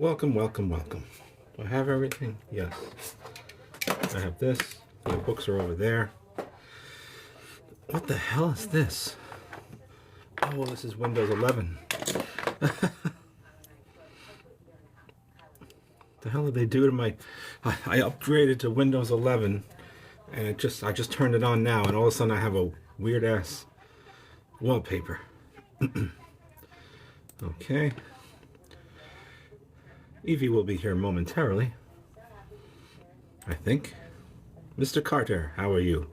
Welcome, welcome, welcome. Do I have everything? Yes. I have this. My books are over there. What the hell is this? Oh, this is Windows 11. The hell did they do to my... I upgraded to Windows 11, and I just turned it on now, and all of a sudden I have a weird-ass wallpaper. Okay. Evie will be here momentarily, I think. Mr. Carter, how are you?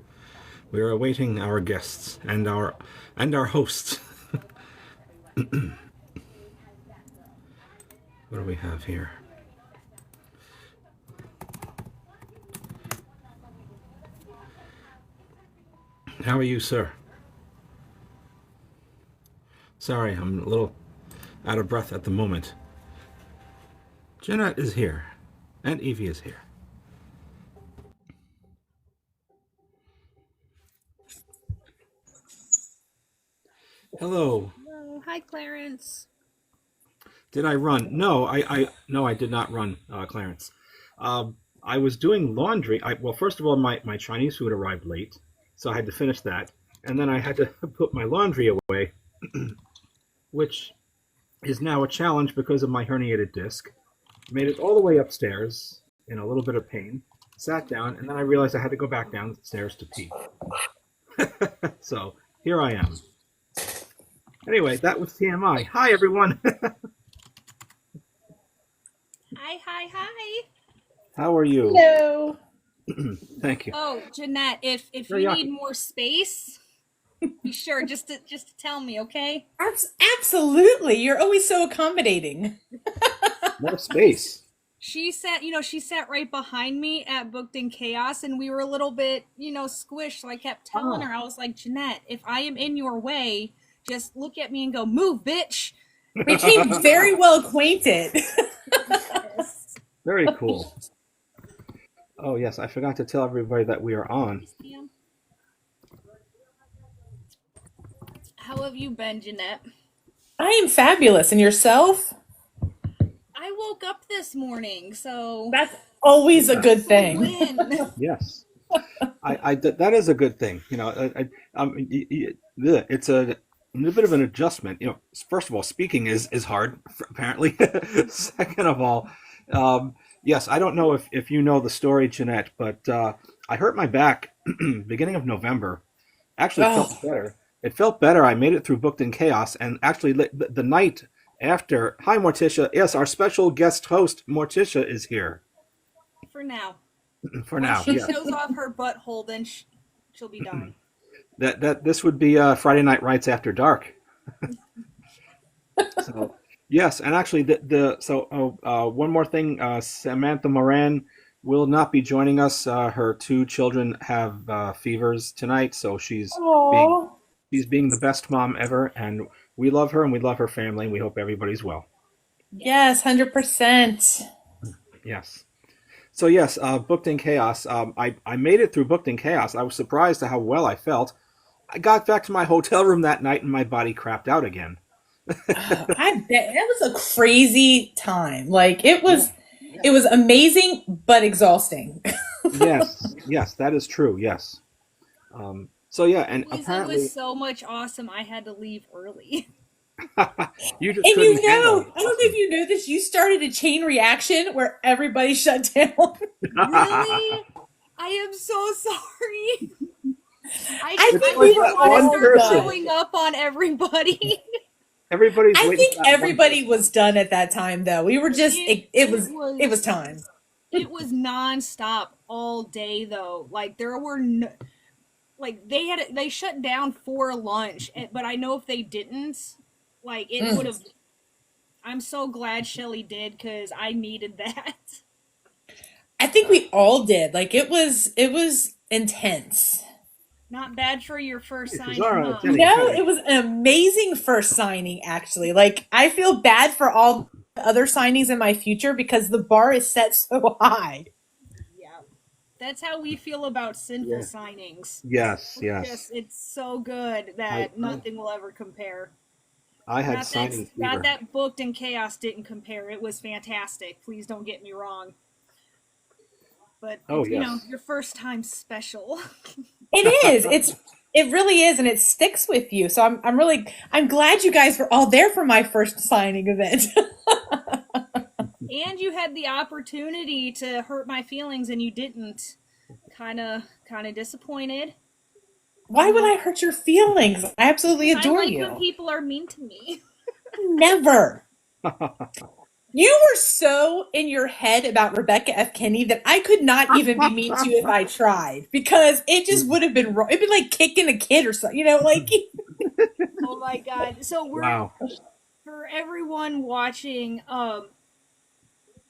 We are awaiting our guests and our hosts. What do we have here? How are you, sir? Sorry, I'm a little out of breath at the moment. Jeanette is here, and Evie is here. Hello. Hello. Hi, Clarence. Did I run? No, I did not run, Clarence. I was doing laundry. Well, first of all, my Chinese food arrived late, so I had to finish that, and then I had to put my laundry away, which is now a challenge because of my herniated disc. Made it all the way upstairs in a little bit of pain. Sat down, and then I realized I had to go back downstairs to pee. So here I am. Anyway, that was TMI. Hi, everyone. Hi. How are you? Hello. Thank you. Oh, Jeanette, if Very you yucky. need more space, be sure just to tell me, okay? Absolutely. You're always so accommodating. More space. She sat right behind me at Booked in Chaos, and we were a little bit, squished. So I kept telling her, I was like, Jeanette, if I am in your way, just look at me and go, move, bitch. We became very well acquainted. Yes. Very cool. Oh, yes, I forgot to tell everybody that we are on. How have you been, Jeanette? I am fabulous. And yourself? I woke up this morning, so That's always a good it's a thing. win. Yes. That is a good thing. It's a bit of an adjustment. First of all, speaking is hard, apparently. Second of all, yes, I don't know if you know the story, Jeanette, but I hurt my back beginning of November. Actually, it felt better. It felt better. I made it through Booked in Chaos, and actually, the night after. Hi, Morticia. Yes, our special guest host, Morticia, is here. For now. For now, When she yeah. shows off her butthole, then she'll be dying. This would be Friday Night Rights After Dark. So yes, and actually one more thing, Samantha Moran will not be joining us. Her two children have fevers tonight, so being Oh. she's being the best mom ever, and we love her and we love her family, and we hope everybody's well. Yes, 100%. Yes. So yes, Booked in Chaos. I made it through Booked in Chaos. I was surprised at how well I felt. I got back to my hotel room that night and my body crapped out again. I bet that was a crazy time. Like it Yeah. was it was amazing but exhausting. Yes, that is true. Yes. So yeah, and It apparently was so much awesome. I had to leave early. you just And couldn't handle it. I don't know if you know this, you started a chain reaction where everybody shut down. Really? I am so sorry. I It's think I like we didn't were that want to one all start person. done. blowing up on everybody. Everybody's I waiting think for that one everybody person. was done at that time though. We were just It it was time. it was nonstop all day though. Like there were no, like they shut down for lunch, but I know if they didn't, like it would Mm. have. I'm so glad Shelly did because I needed that. I think we all did. Like it was intense. Not bad for your first Hey, signing, Cesaro, it's huh? Eddie. No, Hi. it was an amazing first signing actually. Like I feel bad for all the other signings in my future because the bar is set so high. Yeah. That's how we feel about sinful Yeah. signings. Yes, yes. It's so good I, that I nothing will ever compare. I had Not that signing not fever. that Booked in Chaos didn't compare. It was fantastic. Please don't get me wrong. But Oh it's yes. your first time special. It is. It really is, and it sticks with you. So I'm glad you guys were all there for my first signing event. And you had the opportunity to hurt my feelings and you didn't. Kind of disappointed. Why would I hurt your feelings? I absolutely Because I adore like when you. people are mean to me. Never. You were so in your head about Rebecca F. Kinney that I could not even be mean to you if I tried because it just would have been wrong. It'd be like kicking a kid or something, like. Oh my god. So we're Wow. for everyone watching,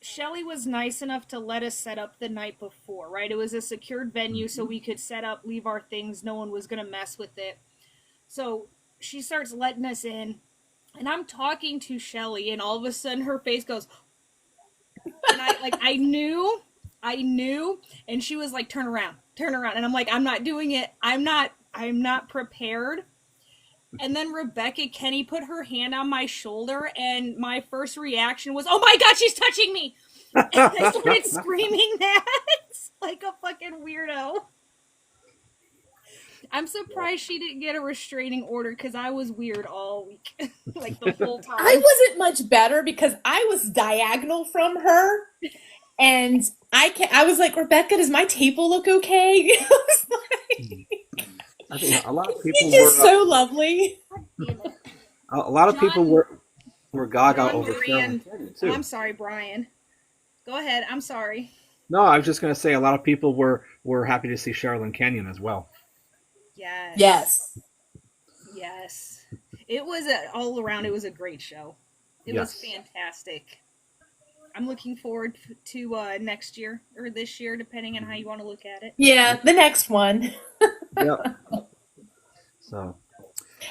Shelly was nice enough to let us set up the night before, right? It was a secured venue so we could set up, leave our things, no one was going to mess with it. So she starts letting us in, and I'm talking to Shelly, and all of a sudden her face goes, and I knew, and she was like, turn around, and I'm like, I'm not doing it, I'm not prepared. And then Rebecca Kenny put her hand on my shoulder, and my first reaction was, "Oh my god, she's touching me!" And I started screaming that like a fucking weirdo. I'm surprised she didn't get a restraining order because I was weird all week, like the whole time. I wasn't much better because I was diagonal from her, and I was like, Rebecca, does my table look okay? I think a lot of people She's just were so lovely. a lot of people John, were gaga John over Sherilyn Moran. Canyon Oh, too. I'm sorry, Brian. Go ahead. I'm sorry. No, I was just going to say a lot of people were happy to see Sherilyn Canyon as well. Yes. Yes. Yes. It was all around. It was a great show. It was Yes. fantastic. I'm looking forward to next year or this year, depending on how you want to look at it. Yeah, the next one. Yep. So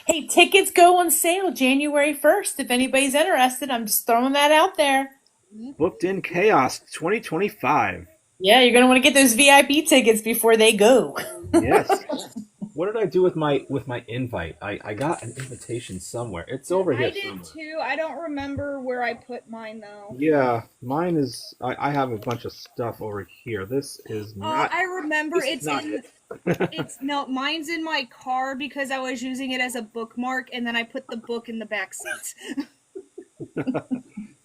Hey, tickets go on sale January 1st. If anybody's interested, I'm just throwing that out there. Booked in Chaos 2025. Yeah, you're going to want to get those VIP tickets before they go. Yes. What did I do with my invite? I got an invitation somewhere. It's over here I did somewhere. too. I don't remember where I put mine though. Yeah, mine is. I have a bunch of stuff over here. This is not. I remember This is not it. it's no, mine's in my car because I was using it as a bookmark, and then I put the book in the back seat.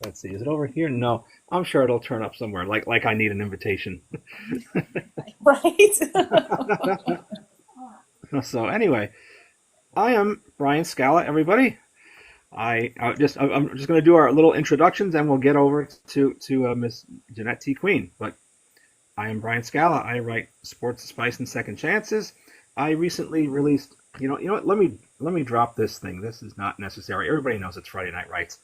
Let's see. Is it over here? No. I'm sure it'll turn up somewhere. Like I need an invitation. Right? So anyway, I am Brian Scala. Everybody. I'm just going to do our little introductions, and we'll get over to Miss Jeanette T. Queen. But I am Brian Scala. I write Sports Spice and Second Chances. I recently released. You know what? Let me drop this thing. This is not necessary. Everybody knows it's Friday Night Writes.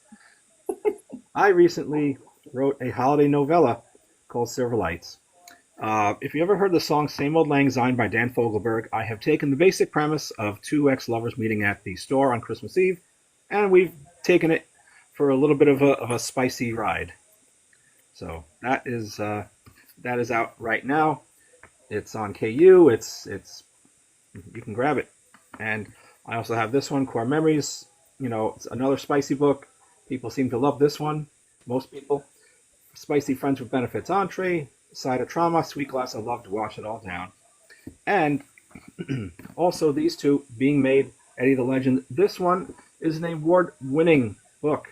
I recently wrote a holiday novella called Silver Lights. If you ever heard the song Same Old Lang Syne by Dan Fogelberg, I have taken the basic premise of two ex-lovers meeting at the store on Christmas Eve, and we've taken it for a little bit of a spicy ride. So that is out right now. It's on KU. It's you can grab it. And I also have this one, Core Memories. It's another spicy book. People seem to love this one. Most people. Spicy Friends with Benefits entree, Side of Trauma, Sweet Glass of Love to wash it all down. And also these two, Being Made, Eddie the Legend. This one is an award-winning book,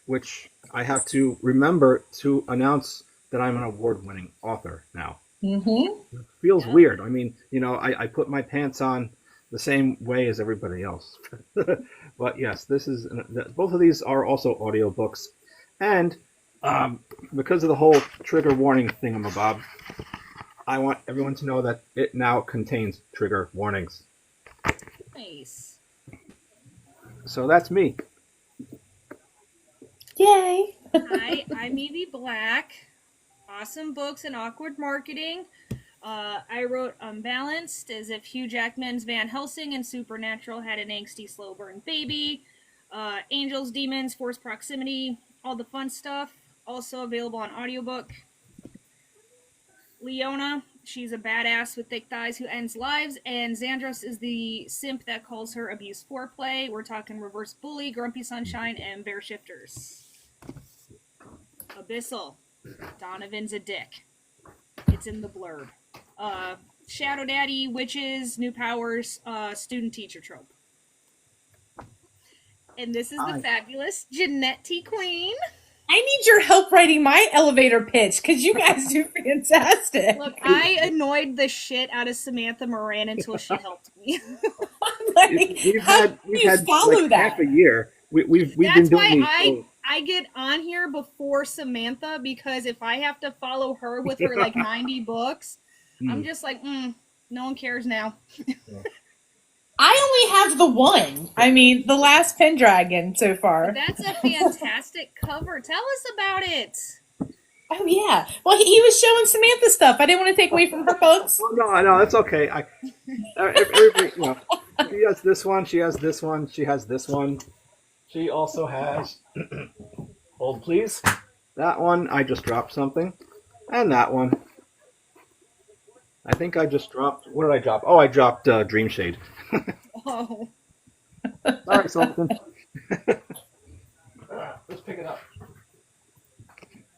which I have to remember to announce that I'm an award-winning author now. Mm-hmm. It feels weird. I mean, I put my pants on the same way as everybody else. But yes, both of these are also audiobooks. And because of the whole trigger warning thingamabob, I want everyone to know that it now contains trigger warnings. Nice. So that's me. Yay. Hi, I'm Evie Black. Awesome books and awkward marketing. I wrote Unbalanced, as if Hugh Jackman's Van Helsing and Supernatural had an angsty, slow burn baby. Angels, Demons, Forced Proximity, all the fun stuff. Also available on audiobook. Leona, she's a badass with thick thighs who ends lives, and Xandros is the simp that calls her abuse foreplay. We're talking Reverse Bully, Grumpy Sunshine, and Bear Shifters. Abyssal, Donovan's a dick. It's in the blurb. Shadow Daddy, Witches, New Powers, Student Teacher trope. And this is the fabulous Jeanette T. Queen. I need your help writing my elevator pitch because you guys do fantastic. Look, I annoyed the shit out of Samantha Moran until she helped me. Like, we've had like half a year. We've That's been why doing I get on here before Samantha, because if I have to follow her with her like 90 books, I'm just like, no one cares now. I only have the one. I mean, the Last Pendragon so far. That's a fantastic cover. Tell us about it. Oh yeah. Well, he was showing Samantha stuff. I didn't want to take away from her folks. No, it's okay. Everybody, she has this one. She has this one. She has this one. She also has. Hold, please. That one. I just dropped something, and that one. I think I just dropped. What did I drop? Oh, I dropped Dream Shade. Oh. Sorry, something. Let's pick it up.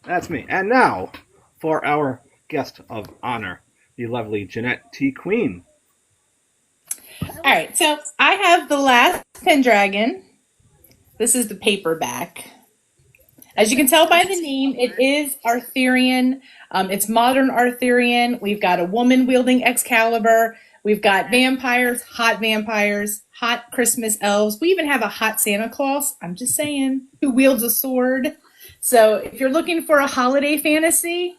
That's me. And now, for our guest of honor, the lovely Jeanette T. Queen. All right, so I have the Last Pendragon. This is the paperback. As you can tell by the name, it is Arthurian. It's modern Arthurian. We've got a woman wielding Excalibur. We've got vampires, hot Christmas elves. We even have a hot Santa Claus, I'm just saying, who wields a sword. So if you're looking for a holiday fantasy,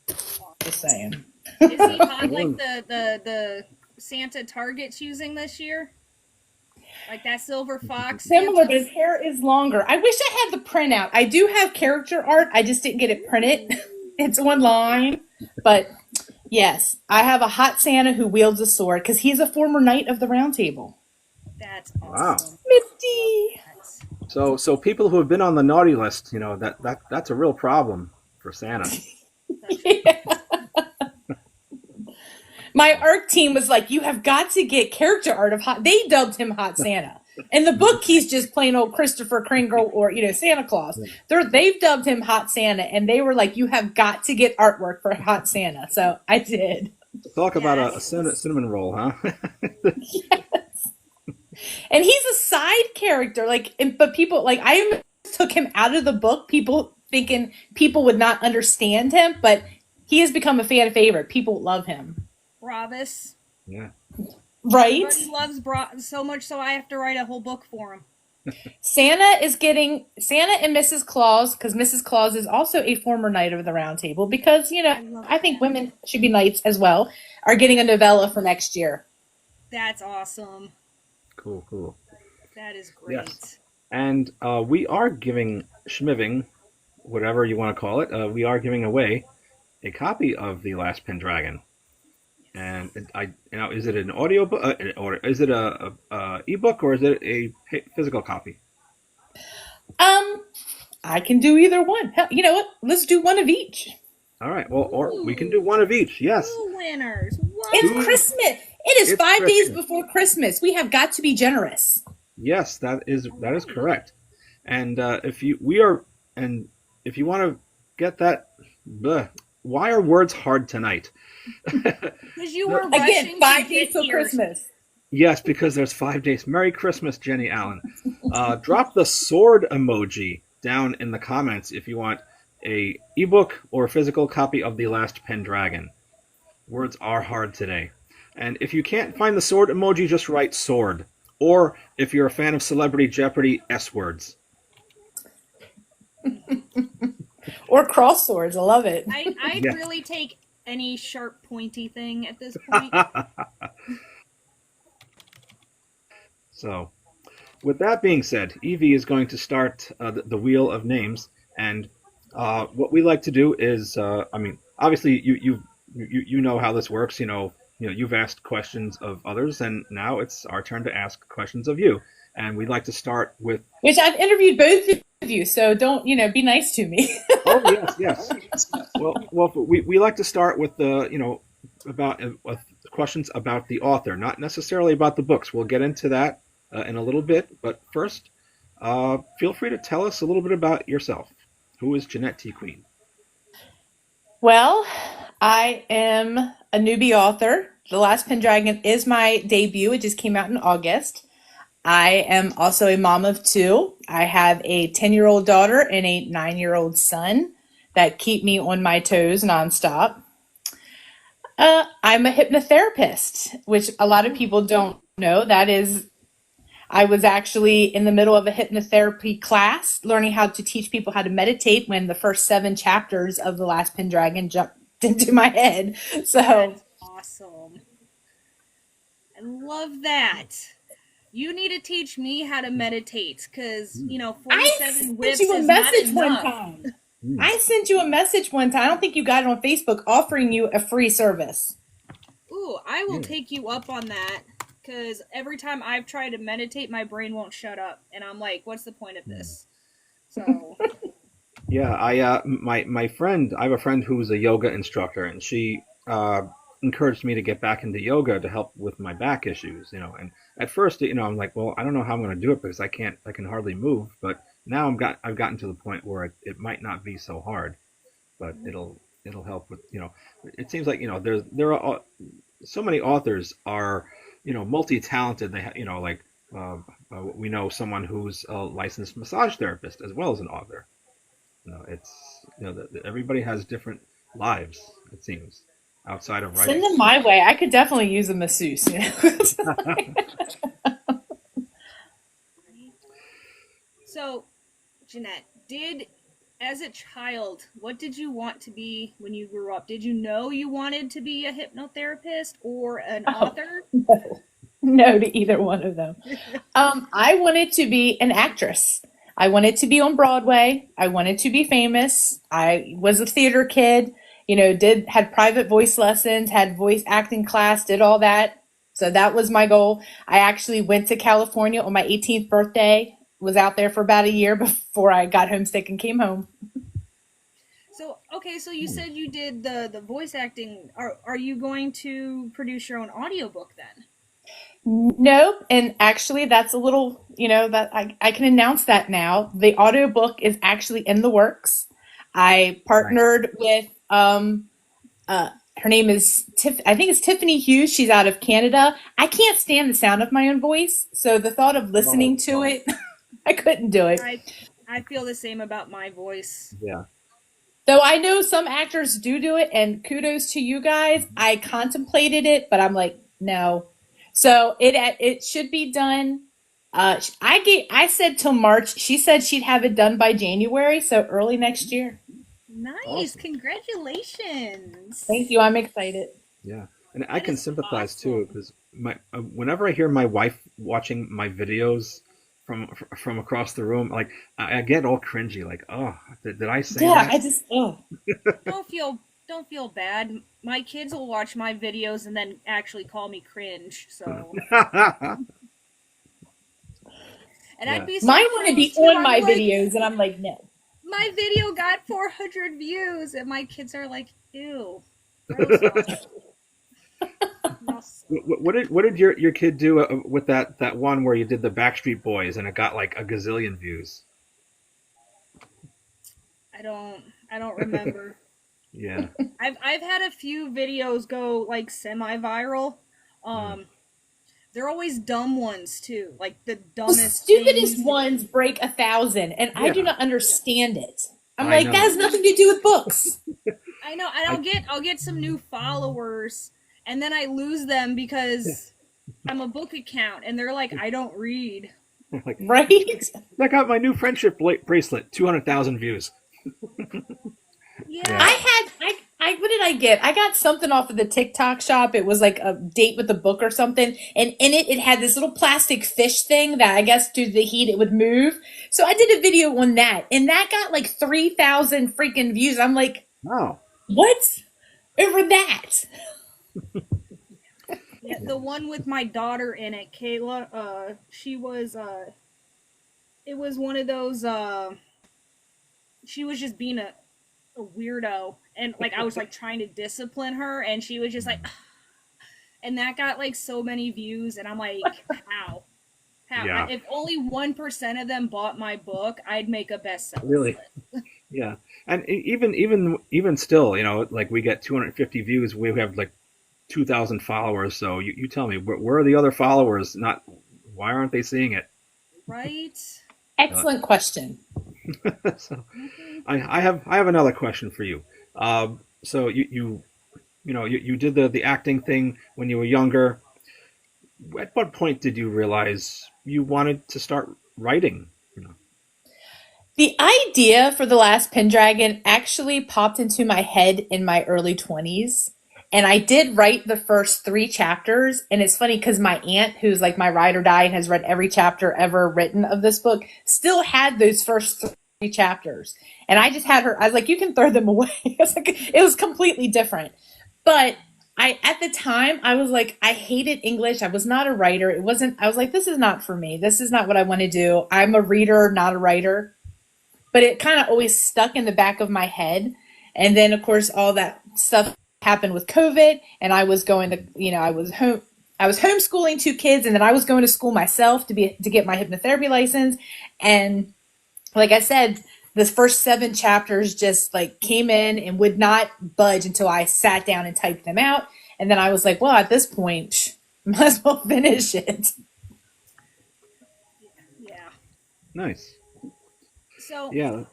just saying. Is he hot like the Santa Target's using this year? Like that silver fox? Similar, but his hair is longer. I wish I had the printout. I do have character art. I just didn't get it printed. It's online. But yes, I have a hot Santa who wields a sword because he's a former knight of the Round Table. That's awesome. Wow. Misty. So people who have been on the naughty list, that's a real problem for Santa. Yeah. My ARC team was like, you have got to get character art of Hot. They dubbed him Hot Santa. In the book, he's just plain old Christopher Kringle or, Santa Claus. They've dubbed him Hot Santa, and they were like, you have got to get artwork for Hot Santa. So I did. Talk about a cinnamon roll, huh? Yes. And he's a side character. But people, I took him out of the book, thinking people would not understand him, but he has become a fan favorite. People love him. Bravis. Yeah. Right? Everybody loves so much so I have to write a whole book for him. Santa and Mrs. Claus, because Mrs. Claus is also a former knight of the Round Table, because, I think women should be knights as well, are getting a novella for next year. That's awesome. Cool. That is great. Yes. And we are schmiving, whatever you want to call it, we are giving away a copy of The Last Pendragon. And is it an audio book, or is it a ebook, or is it a physical copy? I can do either one. Hell, you know what? Let's do one of each. All right. Well, or we can do one of each. Yes. Two winners. It's Christmas. It is 5 days before Christmas. We have got to be generous. Yes, that is correct. And if you want to get that, why are words hard tonight? Because you were again 5 days till Christmas. Yes, because there's 5 days. Merry Christmas, Jenny Allen. Drop the sword emoji down in the comments if you want a ebook or a physical copy of The Last Pendragon. Words are hard today. And if you can't find the sword emoji, just write sword. Or if you're a fan of Celebrity Jeopardy, S words. Or cross swords. I love it. I'd really take any sharp, pointy thing at this point. So, with that being said, Evie is going to start the wheel of names, and what we like to do is, obviously you know how this works. You've asked questions of others, and now it's our turn to ask questions of you. and we'd like to start with. Which I've interviewed both of you, so don't, be nice to me. Oh yes, yes. Well, we like to start with the about with questions about the author, not necessarily about the books. We'll get into that in a little bit, but first, feel free to tell us a little bit about yourself. Who is Jeanette T. Queen? Well, I am a newbie author. The Last Pendragon is my debut. It just came out in August. I am also a mom of two. I have a 10-year-old daughter and a 9-year-old son that keep me on my toes nonstop. I'm a hypnotherapist, which a lot of people don't know. I was actually in the middle of a hypnotherapy class learning how to teach people how to meditate when the first 7 chapters of The Last Pendragon jumped into my head. So That's awesome. I love that. You need to teach me how to meditate because, I 47 sent whips you a is not message one enough. time. I sent you a message one time. I don't think you got it on Facebook offering you a free service. Ooh, I will take you up on that because every time I've tried to meditate, my brain won't shut up. And I'm like, what's the point of this? So, Yeah, my friend, I have a friend who's a yoga instructor, and she encouraged me to get back into yoga to help with my back issues. And at first, I'm like, well, I don't know how I'm going to do it because I can hardly move. But now I've gotten to the point where it might not be so hard, but it'll help with. It seems like there are so many authors are multi-talented. They like we know someone who's a licensed massage therapist as well as an author. It's everybody has different lives, it seems, outside of writing. Send them my way. I could definitely use a masseuse. so Jeanette, as a child, what did you want to be when you grew up? Did you know you wanted to be a hypnotherapist or an author? No to either one of them. I wanted to be an actress. I wanted to be on Broadway. I wanted to be famous. I was a theater kid, had private voice lessons, had voice acting class, did all that. So that was my goal. I actually went to California on my 18th birthday, was out there for about a year before I got homesick and came home. So, okay, so you said you did the voice acting. Are you going to produce your own audiobook then? Nope. And actually, that's a little, that I can announce that now. The audiobook is actually in the works. I partnered with, her name is I think it's Tiffany Hughes. She's out of Canada. I can't stand the sound of my own voice. So the thought of listening to it, I couldn't do it. I feel the same about my voice. Yeah. Though I know some actors do it, and kudos to you guys. I contemplated it, but I'm like, no. So it should be done. I said till March. She said she'd have it done by January, so early next year. Nice, Awesome. Congratulations! Thank you. I'm excited. Yeah, and I That can is sympathize awesome. too because whenever I hear my wife watching my videos from across the room, like I get all cringy, like, oh, did I say Yeah, that? Don't feel bad. My kids will watch my videos and then actually call me cringe. So, and Yeah. I'd be so mine want to be cringe, too. on I'm my like, videos, and I'm like, no. my video got 400 views, and my kids are like, ew, gross. No, What did your kid do with that one where you did the Backstreet Boys and it got like a gazillion views? I don't remember. Yeah. I've had a few videos go like semi-viral. They're always dumb ones too, like the The dumbest stupidest things. ones break 1,000, and I do Yeah. not understand it. I'm I like, know. that has nothing to do with books. I know, and I'll get some new followers, and then I lose them because I'm a book account, and they're like, I don't read. Like, Right? check out my new friendship bracelet, 200,000 views. Yeah. I what did I get? I got something off of the TikTok shop. It was like a date with a book or something. And in it had this little plastic fish thing that I guess due to the heat it would move. So I did a video on that, and that got like 3,000 freaking views. I'm like, Oh. what? Over that? Yeah, the one with my daughter in it, Kayla. She was. It was one of those. She was just being a weirdo, and like I was like trying to discipline her, and she was just like, and that got like so many views, and I'm like, how? How? Yeah, If only 1% of them bought my book, I'd make a bestseller really. list. Yeah, and even still, like we get 250 views, we have like 2,000 followers. So you tell me, where are the other followers? Not why aren't they seeing it? Right? Uh, Excellent question. so Mm-hmm. I have another question for you. So you did the acting thing when you were younger. At what point did you realize you wanted to start writing? You know? The idea for The Last Pendragon actually popped into my head in my early 20s. And I did write the first 3 chapters. And it's funny because my aunt, who's like my ride or die and has read every chapter ever written of this book, still had those first 3 chapters. And I just had her, I was like, you can throw them away. It was completely different. But at the time, I was like, I hated English. I was not a writer. I was like, this is not for me. This is not what I want to do. I'm a reader, not a writer, but it kind of always stuck in the back of my head. And then, of course, all that stuff happened with COVID, and I was going to, I was homeschooling 2 kids, and then I was going to school myself to get my hypnotherapy license. And like I said, the first 7 chapters just like came in and would not budge until I sat down and typed them out. And then I was like, well, at this point, might as well finish it. Yeah. Nice. So, Yeah.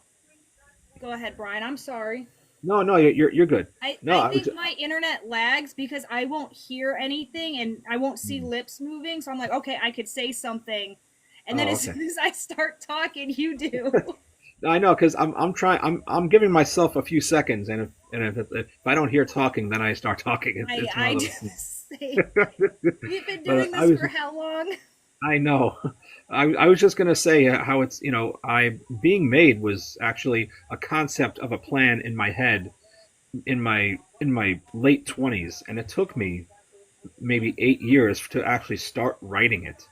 go ahead, Brian. I'm sorry. No, you're good. No, I think my internet lags because I won't hear anything and I won't see lips moving. So I'm like, okay, I could say something. And then Oh, as okay. soon as I start talking, you do. I know because I'm trying. I'm giving myself a few seconds, and if I don't hear talking, then I start talking. It's one I of do those the things. same. We've been But doing this for how long? I know. I was just gonna say how it's I being made was actually a concept of a plan in my head in my late 20s, and it took me maybe 8 years to actually start writing it.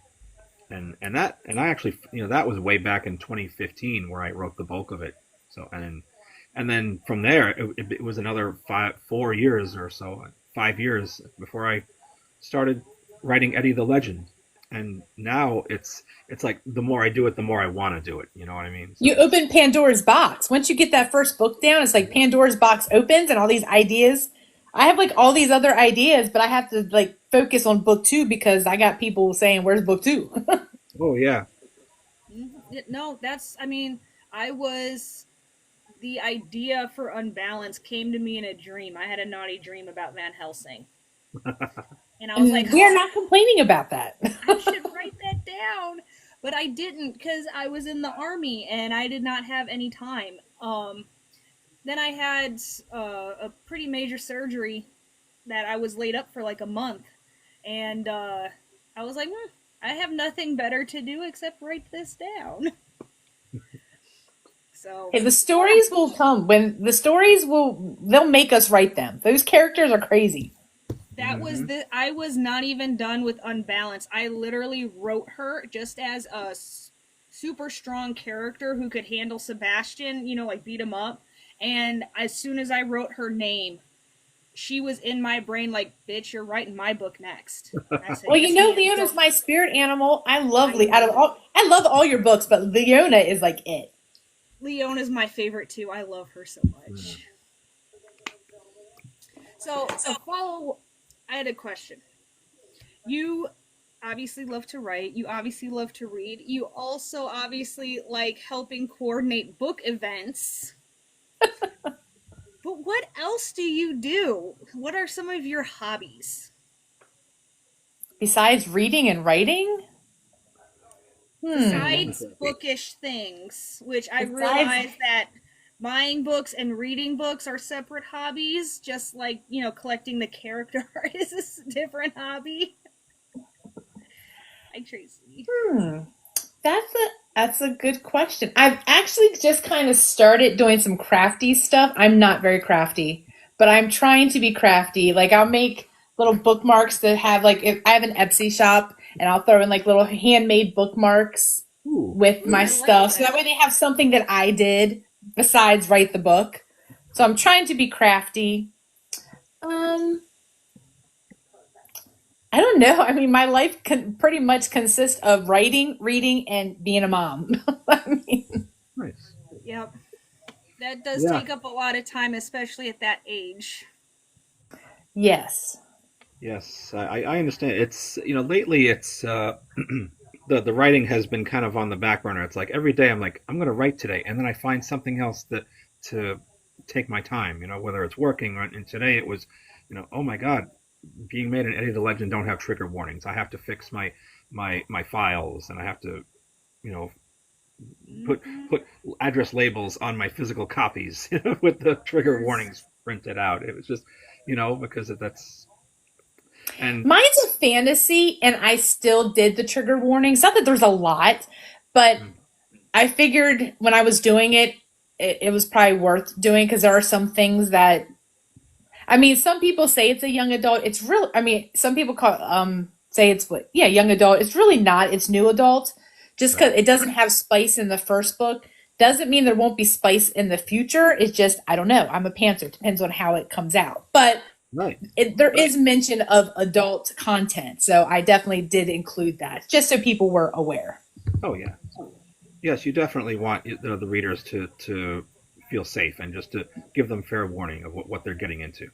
And I actually that was way back in 2015 where I wrote the bulk of it. So and then from there it was another 4 years or so, 5 years before I started writing Eddie the Legend. And now it's like the more I do it, the more I want to do it. You know what I mean? You So open Pandora's box. Once you get that first book down, it's like Pandora's box opens and all these ideas. I have like all these other ideas, but I have to like focus on book 2 because I got people saying, "Where's book 2?" oh yeah, No, I mean, the idea for Unbalanced came to me in a dream. I had a naughty dream about Van Helsing. And I was like, And we are not complaining about that. I should write that down. But I didn't because I was in the army and I did not have any time. Then I had a pretty major surgery that I was laid up for like a month. And I was like, I have nothing better to do except write this down. So Hey, the stories will come when they'll make us write them. Those characters are crazy. that was hmm I was not even done with Unbalanced. I literally wrote her just as a super strong character who could handle Sebastian, like beat him up. And as soon as I wrote her name, she was in my brain like, bitch, you're writing my book next. And I said, Well, yes, ma'am. Leona's my spirit animal. I I love all your books, but Leona is like it. Leona's my favorite too. I love her so much. So a follow. I had a question. You obviously love to write. You obviously love to read. You also obviously like helping coordinate book events. But what else do you do? What are some of your hobbies? Besides reading and writing, Besides bookish things, which I besides realize that buying books and reading books are separate hobbies, just like, collecting the character art is a different hobby. Hi, Tracy. that's a good question. I've actually just kind of started doing some crafty stuff. I'm not very crafty, but I'm trying to be crafty. Like I'll make little bookmarks that have like if I have an Etsy shop and I'll throw in like little handmade bookmarks Ooh, with Ooh, my I like stuff. So that. that way they have something that I did besides write the book. So I'm trying to be crafty. Um, I don't know. I mean, my life pretty much consists of writing, reading, and being a mom. I mean, nice. Yep. That does Yeah, take up a lot of time, especially at that age. yes. yes, I understand. It's lately it's the writing has been kind of on the back burner. It's like every day I'm like I'm going to write today, and then I find something else that to take my time. Whether it's working or and today it was, oh my God, being made an Eddie the Legend don't have trigger warnings. I have to fix my files, and I have to you know put Hmm. put address labels on my physical copies with the trigger There's warnings printed out. It was just because that's and Mine's a fantasy, and I still did the trigger warnings. Not that there's a lot, but mm, I figured when I was doing it, it was probably worth doing because there are some things that I mean, some people say it's a young adult. It's real. I mean, some people say it's what yeah young adult. It's really not. It's new adult. Just right, because it doesn't have spice in the first book doesn't mean there won't be spice in the future. It's just I don't know. I'm a pantser. It depends on how it comes out. But right. there is mention of adult content, so I definitely did include that just so people were aware. Oh yeah. Yes, you definitely want the readers to feel safe and just to give them fair warning of what they're getting into.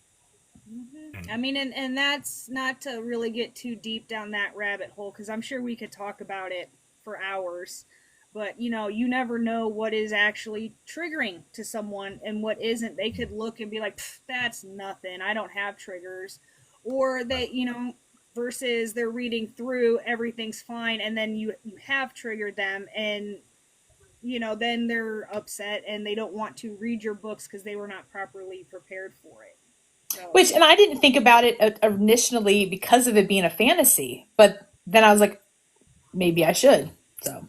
I And mean, and that's not to really get too deep down that rabbit hole because I'm sure we could talk about it for hours. But you never know what is actually triggering to someone and what isn't. They could look and be like, "That's nothing. I don't have triggers," or right, versus they're reading through everything's fine, and then you have triggered them, and then they're upset and they don't want to read your books because they were not properly prepared for it. So Which, and I didn't think about it initially because of it being a fantasy, but then I was like, maybe I should. So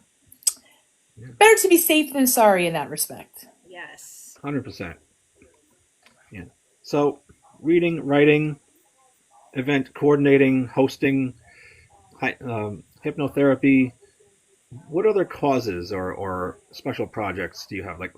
yeah, better to be safe than sorry in that respect. yes. 100%. Yeah. So, reading, writing, event coordinating, hosting, hypnotherapy. What other causes or special projects do you have? Like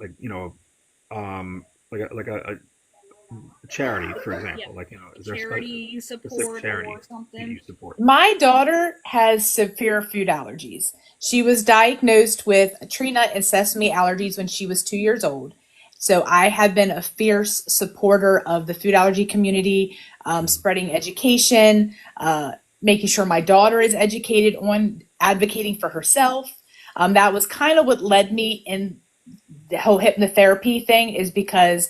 a charity, for Yep. example. Like A is there a charity you specific support or charity that something. you support? My daughter has severe food allergies. She was diagnosed with tree nut and sesame allergies when she was 2 years old. So I have been a fierce supporter of the food allergy community, Mm, spreading education, making sure my daughter is educated on advocating for herself. That was kind of what led me in the whole hypnotherapy thing is because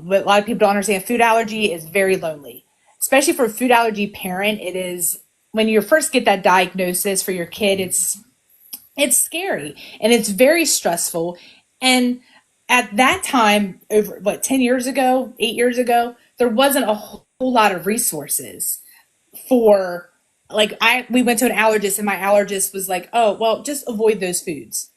what a lot of people don't understand food allergy is very lonely, especially for a food allergy parent. It is when you first get that diagnosis for your kid, it's scary and it's very stressful. And at that time, over what 10 years ago, 8 years ago, there wasn't a whole lot of resources for like I we went to an allergist and my allergist was like, oh well, just avoid those foods.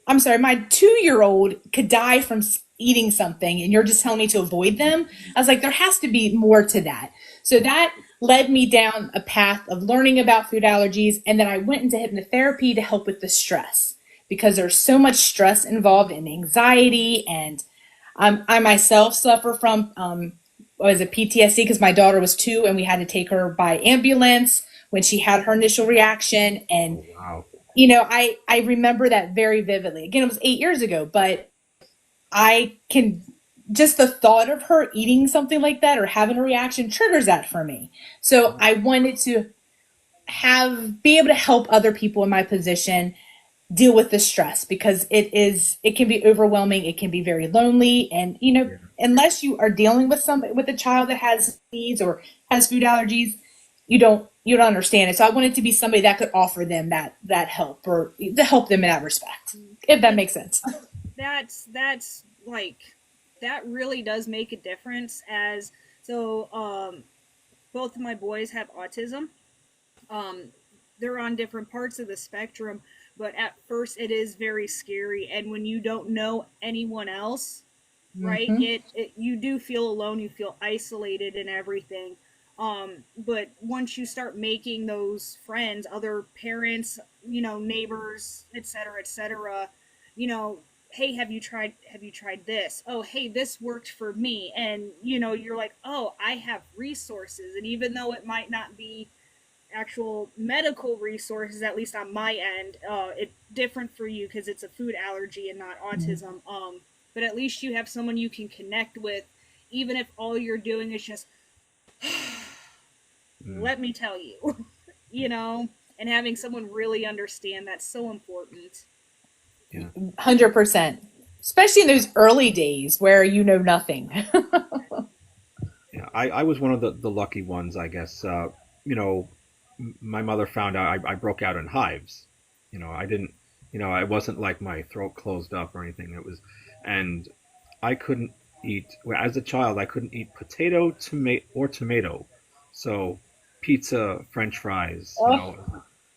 I'm sorry, my 2 year old could die from eating something, and you're just telling me to avoid them. I was like, there has to be more to that. So that led me down a path of learning about food allergies. And then I went into hypnotherapy to help with the stress because there's so much stress involved in anxiety. And I myself suffer from was it PTSD because my daughter was 2 and we had to take her by ambulance when she had her initial reaction. And oh wow. I remember that very vividly. Again, it was 8 years ago, but I can just the thought of her eating something like that or having a reaction triggers that for me. So I wanted to be able to help other people in my position deal with the stress because it can be overwhelming, it can be very lonely, and Yeah. unless you are dealing with a child that has needs or has food allergies, you don't understand it. So I wanted to be somebody that could offer them that help or to help them in that respect, if that And makes sense. that's like that really does make a difference as so both of my boys have autism. Um they're on different parts of the spectrum, but at first it is very scary and when you don't know anyone else, right? Hmm. You do feel alone, you feel isolated and everything. But once you start making those friends, other parents, neighbors, etc., hey, have you tried this? Oh, hey, this worked for me. And you're like, oh, I have resources. And even though it might not be actual medical resources, at least on my end, it's different for you because it's a food allergy and not autism. But at least you have someone you can connect with, even if all you're doing is just Mm. let me tell you, and having someone really understand, that's so important. Yeah. 100%. Especially in those early days where you know nothing. Yeah, I was one of the lucky ones, I guess. You know, my mother found out I broke out in hives. I didn't, it wasn't like my throat closed up or anything. It was, and I couldn't eat, well, as a child, I couldn't eat potato, tomato. So pizza, French fries, Oh,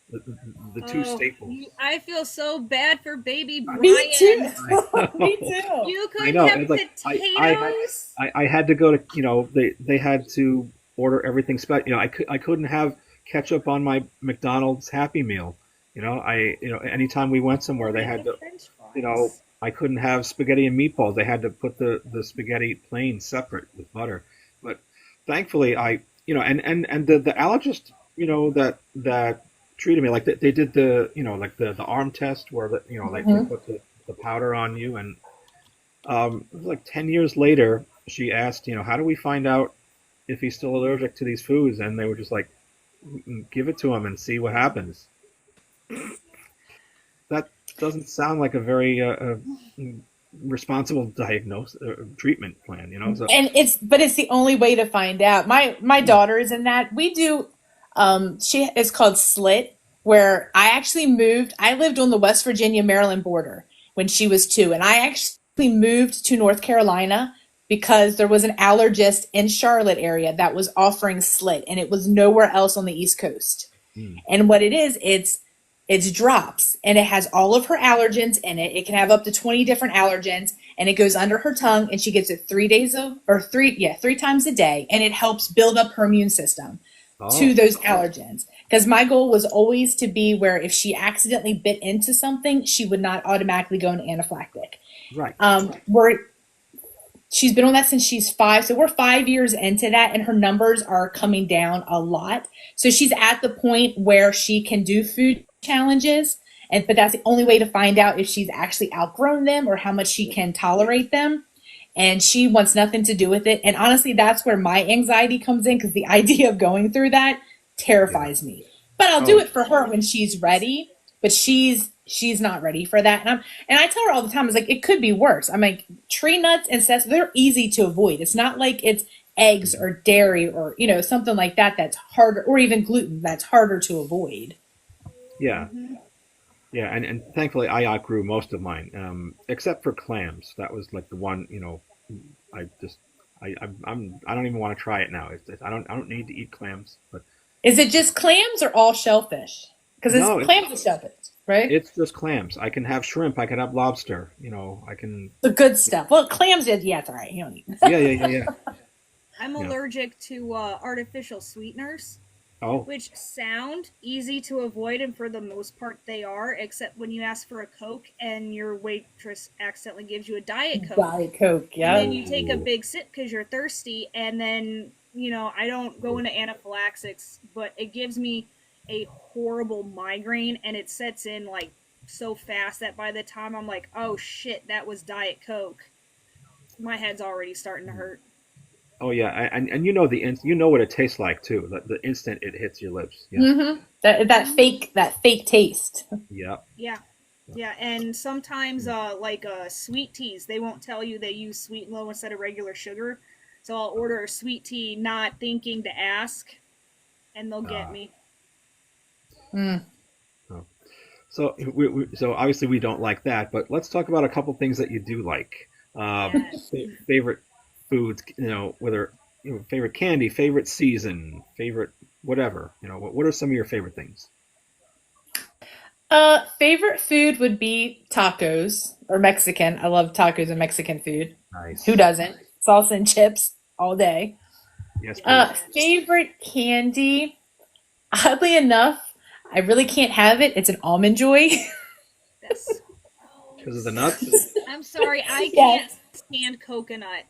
the, the, the two Oh, staples. I feel so bad for baby me too. Brian. I Me know. too. You I couldn't know. have It's like potatoes. I had to go to they had to order everything special. I couldn't have ketchup on my McDonald's Happy Meal. Anytime we went somewhere, Or they make had the to. French You know, fries. I couldn't have spaghetti and meatballs. They had to put the spaghetti plain separate with butter. But thankfully, and the allergist, that treated me like they did like the arm test where like they Mhm. put the powder on you. And it was like 10 years later, she asked, how do we find out if he's still allergic to these foods? And they were just like, give it to him and see what happens. That doesn't sound like a very responsible diagnose treatment plan, So And it's the only way to find out. My yeah. daughter is in that. We do she is called Slit, where I lived on the West Virginia Maryland border when she was 2, and I actually moved to North Carolina because there was an allergist in Charlotte area that was offering Slit, and it was nowhere else on the East Coast. Mm. And what it is, it's drops, and it has all of her allergens in it. It can have up to 20 different allergens, and it goes under her tongue, and she gets it 3 times a day, and it helps build up her immune system to Oh, those allergens. Because my goal was always to be where if she accidentally bit into something, she would not automatically go into anaphylactic. right. We're She's been on that since she's 5. So we're 5 years into that, and her numbers are coming down a lot. So she's at the point where she can do food challenges. But that's the only way to find out if she's actually outgrown them or how much she can tolerate them. And she wants nothing to do with it. And honestly, that's where my anxiety comes in, because the idea of going through that Yeah. terrifies me. But I'll do Oh, it for her when she's ready. But she's not ready for that. And I tell her all the time, it's like, it could be worse. I'm like, tree nuts and stuff, they're easy to avoid. It's not like it's eggs mhm. or dairy or something like that that's harder, or even gluten that's harder to avoid. Yeah. Hmm. Yeah. And thankfully, I outgrew most of mine, except for clams. That was like the one. I just I don't even want to try it now. I don't need to eat clams, but Is it just clams or all shellfish? Because it's no, clams and shellfish, right? it's just clams. I can have shrimp. I can have lobster. I can. The good stuff. Well, clams, yeah, it's all right. You don't need. Yeah, yeah, yeah, yeah. I'm Yeah. allergic to artificial sweeteners, Oh, which sound easy to avoid, and for the most part they are, except when you ask for a Coke and your waitress accidentally gives you a Diet Coke. Diet Coke, And yeah. then you take a oh, big sip because you're thirsty, and then, I don't go into anaphylaxis, but it gives me a horrible migraine, and it sets in like so fast that by the time I'm like, oh shit, that was Diet Coke, my head's already starting to hurt. oh yeah. And you know what it tastes like too. The instant it hits your lips. Yeah. That fake taste. Yeah. Yeah. Yeah, and sometimes like sweet teas, they won't tell you they use sweet and low instead of regular sugar. So I'll order a sweet tea not thinking to ask, and they'll get Uh, me. Mm. oh. So obviously we don't like that, but let's talk about a couple things that you do like. Yes. Favorite foods, whether favorite candy, favorite season, favorite whatever. What are some of your favorite things? Favorite food would be tacos or Mexican. I love tacos and Mexican food. Who Nice. doesn't? Salsa and chips all day. Yes, please. Favorite candy? Oddly enough, I really can't have it. It's an almond joy. That's Because of the nuts? I'm sorry, I Yes. can't stand coconut.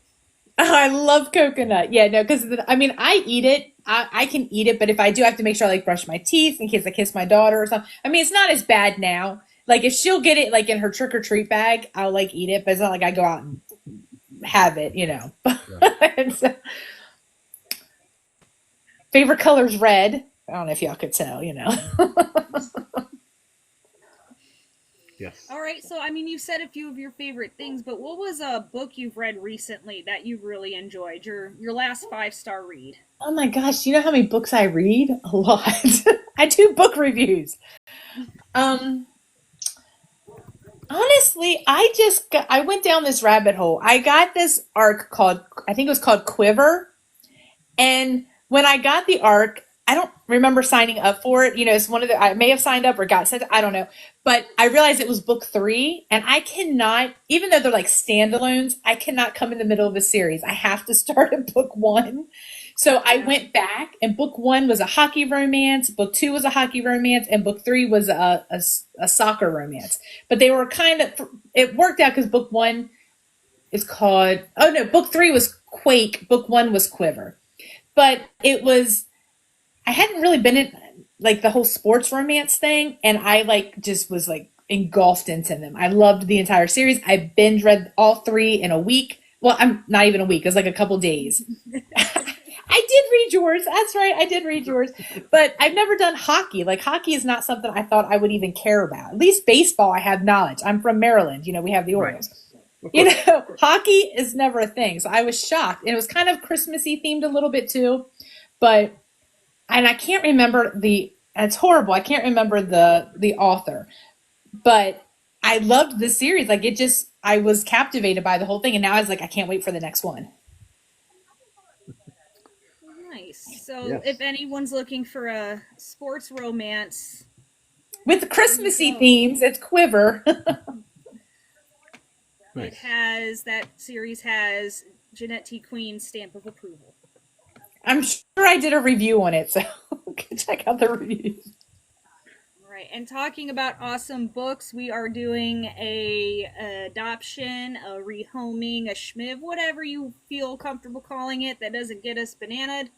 Oh, I love coconut. Yeah, no, because I mean, I eat it. I can eat it, but if I do, I have to make sure I like brush my teeth in case I kiss my daughter or something. I mean, it's not as bad now. Like if she'll get it like in her trick or treat bag, I'll like eat it, but it's not like I go out and have it, you know. Right. And so, favorite color's red. I don't know if y'all could tell, you know. Yes. All right, so I mean, you said a few of your favorite things, but what was a book you've read recently that you really enjoyed? Your last 5-star read? Oh my gosh, you know how many books I read? A lot. I do book reviews. Um, Honestly, I went down this rabbit hole. I got this arc called, I think it was called Quiver. And when I got the arc, I don't remember signing up for it. You know, it's one of the, I may have signed up or got sent, I don't know. But I realized it was book three, and I cannot, even though they're like standalones, I cannot come in the middle of a series. I have to start at book one. So I Yeah. went back, and book one was a hockey romance, book two was a hockey romance, and book three was a soccer romance. But they were kind of, it worked out because book one is called, oh no, book three was Quake, book one was Quiver. But it was, I hadn't really been in like the whole sports romance thing, and I like just was like engulfed into them. I loved the entire series. I binge read all three in a week. Well, I'm not even a week. It was like a couple days. I did read yours. That's right. I did read yours. But I've never done hockey. Like hockey is not something I thought I would even care about. At least baseball, I have knowledge. I'm from Maryland. You know, we have the Right. Orioles. Of You course. know, hockey is never a thing. So I was shocked. And it was kind of Christmassy themed a little bit too. But and I can't remember it's horrible. I can't remember the author. But I loved the series. Like it just I was captivated by the whole thing, and now I was like, I can't wait for the next one. Nice. So, if Yes. anyone's looking for a sports romance, With the there you Christmassy go. themes, it's Quiver. It Nice. has that series has Jeanette T. Queen's stamp of approval. I'm sure I did a review on it, so check out the reviews. Right. And talking about awesome books, we are doing a adoption, a rehoming, a schmiv, whatever you feel comfortable calling it that doesn't get us bananaed,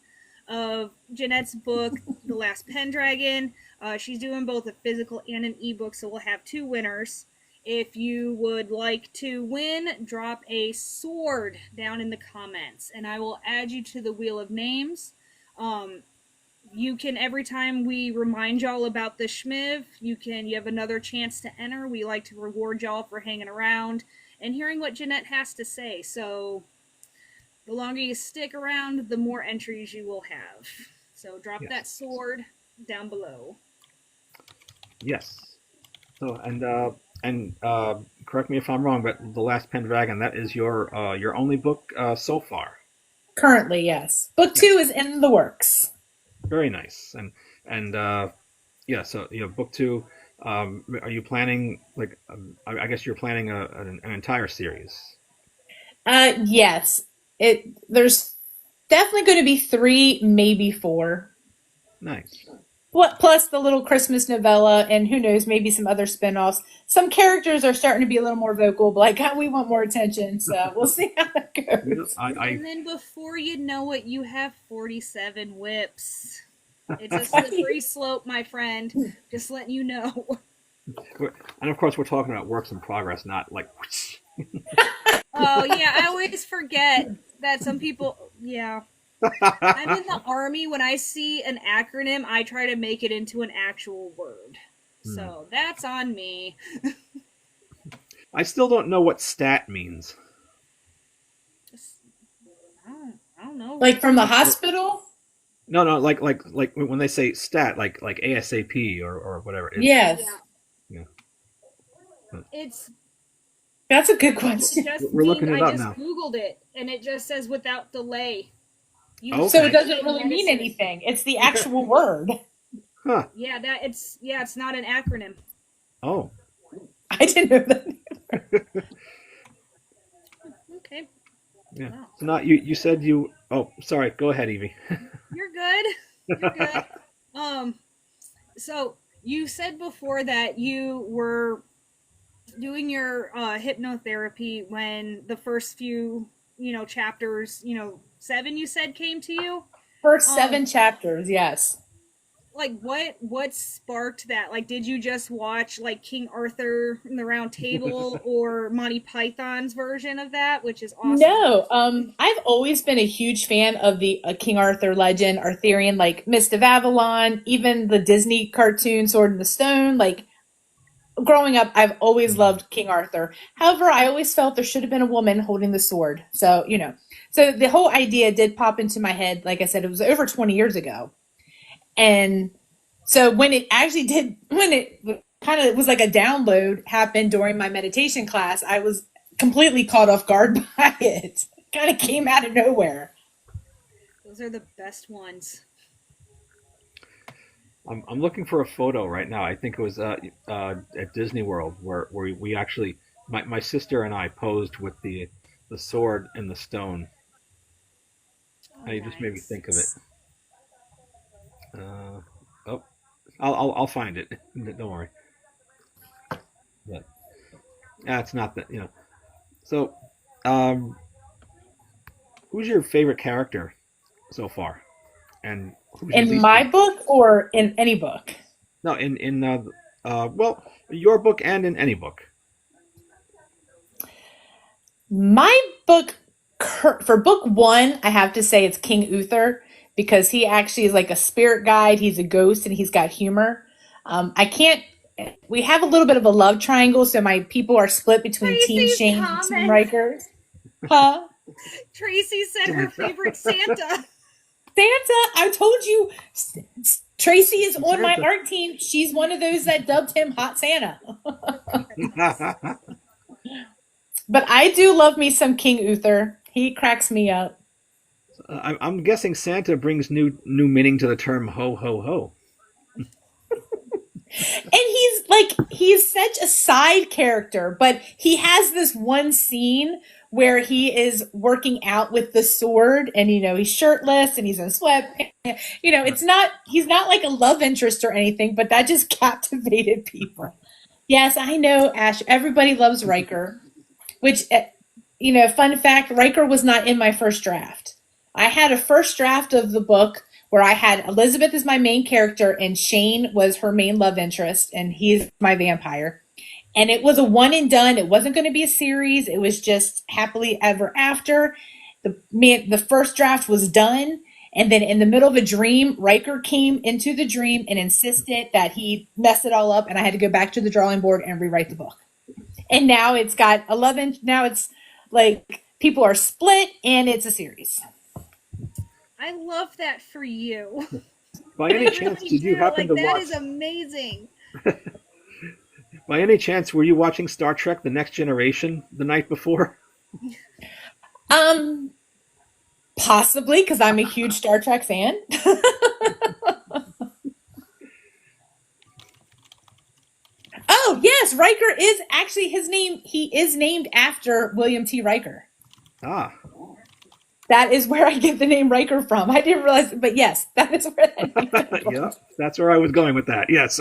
of Jeanette's book, The Last Pendragon. She's doing both a physical and an ebook, so we'll have two winners. If you would like to win, drop a sword down in the comments, and I will add you to the wheel of names. Um, you can, every time we remind y'all about the schmiv, you have another chance to enter. We like to reward y'all for hanging around and hearing what Jeanette has to say. So the longer you stick around, the more entries you will have. So drop Yes. that sword down below. Yes. So correct me if I'm wrong, but The Last Pendragon, that is your only book so far. Currently, yes. Book Yes. two is in the works. Very nice. And yeah, so book two. Are you planning like? I guess you're planning an entire series. Yes. There's definitely going to be three, maybe four. Nice. What plus the little Christmas novella, and who knows, maybe some other spin-offs. Some characters are starting to be a little more vocal, but like, "God, we want more attention." So we'll see how that goes. I And then before you know it, you have 47 whips. It's a slippery slope, my friend. Just letting you know. and of course we're talking about works in progress, not like. Oh, yeah, I always forget that some people, yeah. I'm in the army. When I see an acronym, I try to make it into an actual word. So that's on me. I still don't know what stat means. Just, I don't know. Like from the hospital? No, no, like when they say stat, like ASAP or whatever. Yes. Yeah. Yeah. It's That's a good question. just We're looking it I up just now. Googled it, and it just says without delay. Okay. So it doesn't really mean anything. It's the actual word. Huh. Yeah, it's not an acronym. Oh. I didn't know that. Okay. Yeah. Wow. So now you said you. Oh, sorry. Go ahead, Evie. You're good. You're good. Um, so you said before that you were doing your hypnotherapy when the first few, chapters, 7 you said came to you. First Um, 7 chapters, yes. like what sparked that? Like, did you just watch like King Arthur and the Round Table or Monty Python's version of that, which is awesome? No, I've always been a huge fan of the King Arthur legend, Arthurian, like Mist of Avalon, even the Disney cartoon Sword in the Stone. Like growing up, I've always Mm. loved King Arthur. However, I always felt there should have been a woman holding the sword. So, so the whole idea did pop into my head. Like I said, it was over 20 years ago. And so when it actually did, when it kind of was like a download happened during my meditation class, I was completely caught off guard by it. Kind of came out of nowhere. Those are the best ones. I'm looking for a photo right now. I think it was at Disney World where we actually my sister and I posed with the sword and the stone. Oh, Now you just made me nice. think of it. Uh, oh, I'll find it. Don't worry. But it's not that you know. So, um, who's your favorite character so far, and who's your In least my favorite? book or in any book? No, in well, your book and in any book. My book, for book one, I have to say it's King Uther because he actually is like a spirit guide. He's a ghost and he's got humor. I can't, we have a little bit of a love triangle, so my people are split between Team Tracy's Shane and Team comment. Riker. Huh? Tracy said her Santa. favorite Santa. Santa, I told you, Tracy is on my Santa. art team. She's one of those that dubbed him Hot Santa. But I do love me some King Uther. He cracks me up. I'm guessing Santa brings new meaning to the term ho ho ho. And he's such a side character, but he has this one scene where he is working out with the sword and he's shirtless and he's in sweat. He's not like a love interest or anything, but that just captivated people. Yes, I know, Ash. Everybody loves Riker, which fun fact, Riker was not in my first draft. I had a first draft of the book where I had Elizabeth as my main character and Shane was her main love interest and he's my vampire. And it was a one and done. It wasn't going to be a series. It was just happily ever after. The first draft was done. And then in the middle of a dream, Riker came into the dream and insisted that he messed it all up and I had to go back to the drawing board and rewrite the book. And now it's got 11. Now it's like people are split and it's a series. I love that for you. By I any chance, really did you do. happen Like, to that watch? is amazing. By any chance, were you watching Star Trek: The Next Generation the night before? Um, Possibly because I'm a huge Star Trek fan. Oh yes, Riker is actually his name. He is named after William T. Riker. Ah, That is where I get the name Riker from. I didn't realize, but yes, that is where that name comes yeah, from. that's where I was going with that. Yes.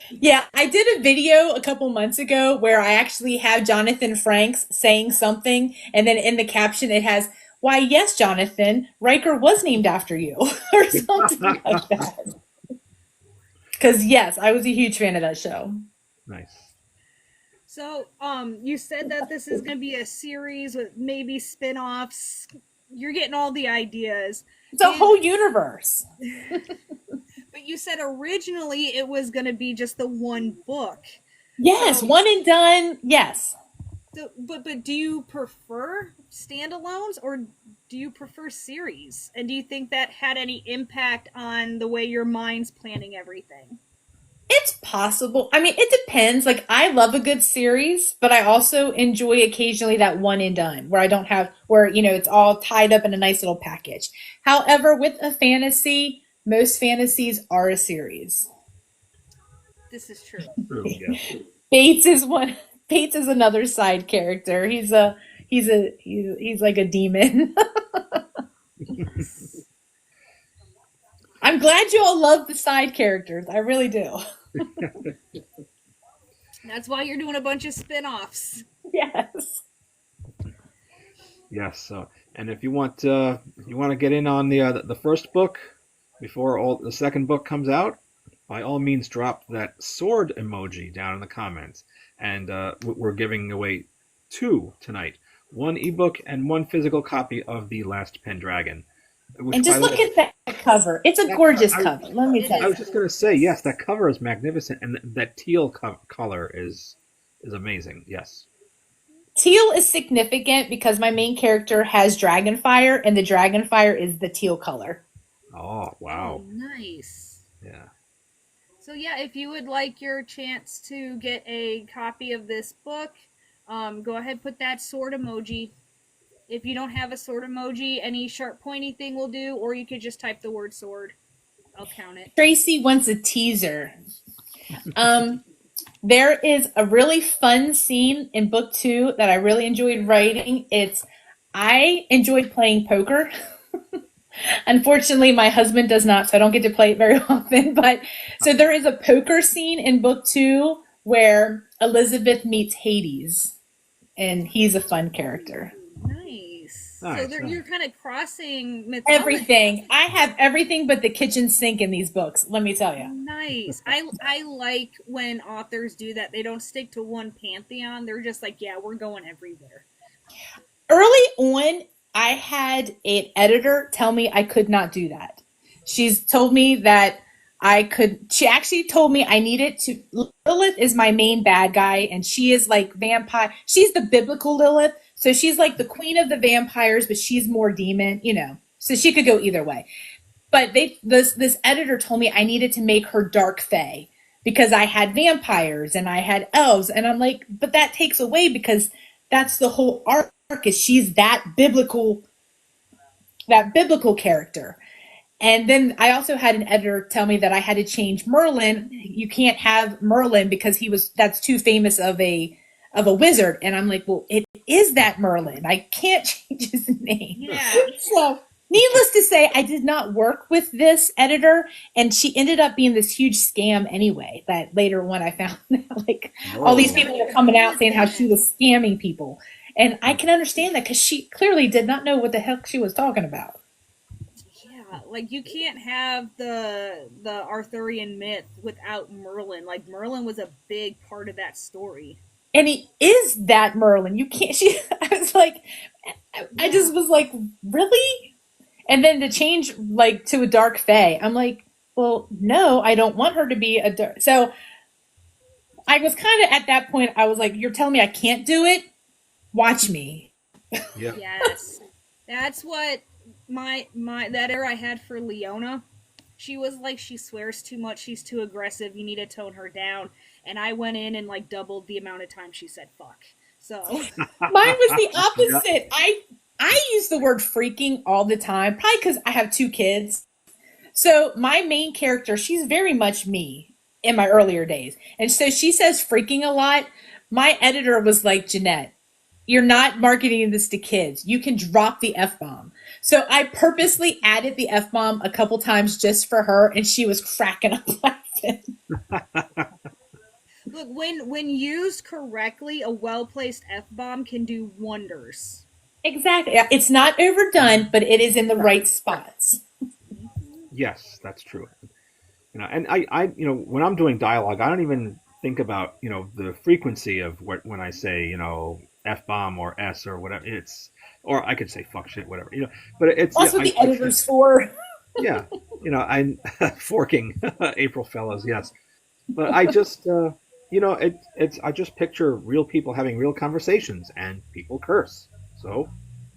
Yeah, I did a video a couple months ago where I actually have Jonathan Franks saying something, and then in the caption it has, "Why, yes, Jonathan, Riker was named after you," or something like that. Because yes, I was a huge fan of that show. Nice. So, you said that this is going to be a series with maybe spin-offs. You're getting all the ideas. It's a whole universe. But you said originally it was going to be just the one book. Yes, So, one and done. Yes. but do you prefer standalones or do you prefer series? And do you think that had any impact on the way your mind's planning everything? It's possible. I mean, it depends. Like, I love a good series, but I also enjoy occasionally that one and done where I don't have, where, it's all tied up in a nice little package. However, with a fantasy, most fantasies are a series. This is true. True. Yes. Bates is one, Bates is another side character. He's like a demon. I'm glad you all love the side characters. I really do. That's why you're doing a bunch of spin-offs. Yes. Yes. So, and if you want to get in on the first book before all the second book comes out, by all means, drop that sword emoji down in the comments. And we're giving away 2 tonight: 1 ebook and 1 physical copy of the Last Pendragon. And just look at that cover. It's a gorgeous cover. Let me tell I you. was just going to say, yes, that cover is magnificent, and that teal color is amazing. Yes. Teal is significant because my main character has dragonfire, and the dragonfire is the teal color. Oh, wow. Oh, nice. Yeah. So yeah, if you would like your chance to get a copy of this book, go ahead, put that sword emoji. If you don't have a sword emoji, any sharp pointy thing will do, or you could just type the word sword. I'll count it. Tracy wants a teaser. There is a really fun scene in book 2 that I really enjoyed writing. I enjoyed playing poker. Unfortunately, my husband does not, so I don't get to play it very often. But so there is a poker scene in book 2 where Elizabeth meets Hades, and he's a fun character. Nice. So Nice. you're kind of crossing mythology. Everything. I have everything but the kitchen sink in these books, let me tell you. Nice. I like when authors do that. They don't stick to one pantheon. They're just like, yeah, we're going everywhere. Early on, I had an editor tell me I could not do that. She's told me that she actually told me I needed to. Lilith is my main bad guy, and she is like vampire. She's the biblical Lilith. So she's like the queen of the vampires, but she's more demon, so she could go either way. But this editor told me I needed to make her dark fae because I had vampires and I had elves. And I'm like, but that takes away because that's the whole arc is she's that biblical character. And then I also had an editor tell me that I had to change Merlin. You can't have Merlin because that's too famous of a wizard. And I'm like, well, it is that Merlin. I can't change his name. Yeah. So needless to say, I did not work with this editor, and she ended up being this huge scam anyway, that later when I found like all these people were coming out saying how she was scamming people. And I can understand that because she clearly did not know what the heck she was talking about. Yeah, like you can't have the Arthurian myth without Merlin. Like Merlin was a big part of that story. And he is that Merlin. You can't. I just was like, really? And then to change like to a dark fae, I'm like, well, no, I don't want her to be a dark. So I was kind of at that point. I was like, you're telling me I can't do it? Watch me. Yeah. Yes, that's what that era I had for Leona. She was like, she swears too much. She's too aggressive. You need to tone her down. And I went in and like doubled the amount of time she said fuck. So mine was the opposite. I use the word freaking all the time, probably because I have 2 kids. So my main character, she's very much me in my earlier days. And so she says freaking a lot. My editor was like, Jeanette, you're not marketing this to kids. You can drop the F-bomb. So I purposely added the F-bomb a couple times just for her, and she was cracking up laughing. look, when used correctly, a well-placed F-bomb can do wonders. Exactly. It's not overdone, but it is in the right spots. Yes, that's true. And I when I'm doing dialogue, I don't even think about the frequency of when I say F bomb or S or whatever. Or I could say fuck shit, whatever. But it's That's what the editor's for. Yeah, I'm forking April fellows. Yes, but I just I just picture real people having real conversations, and people curse. So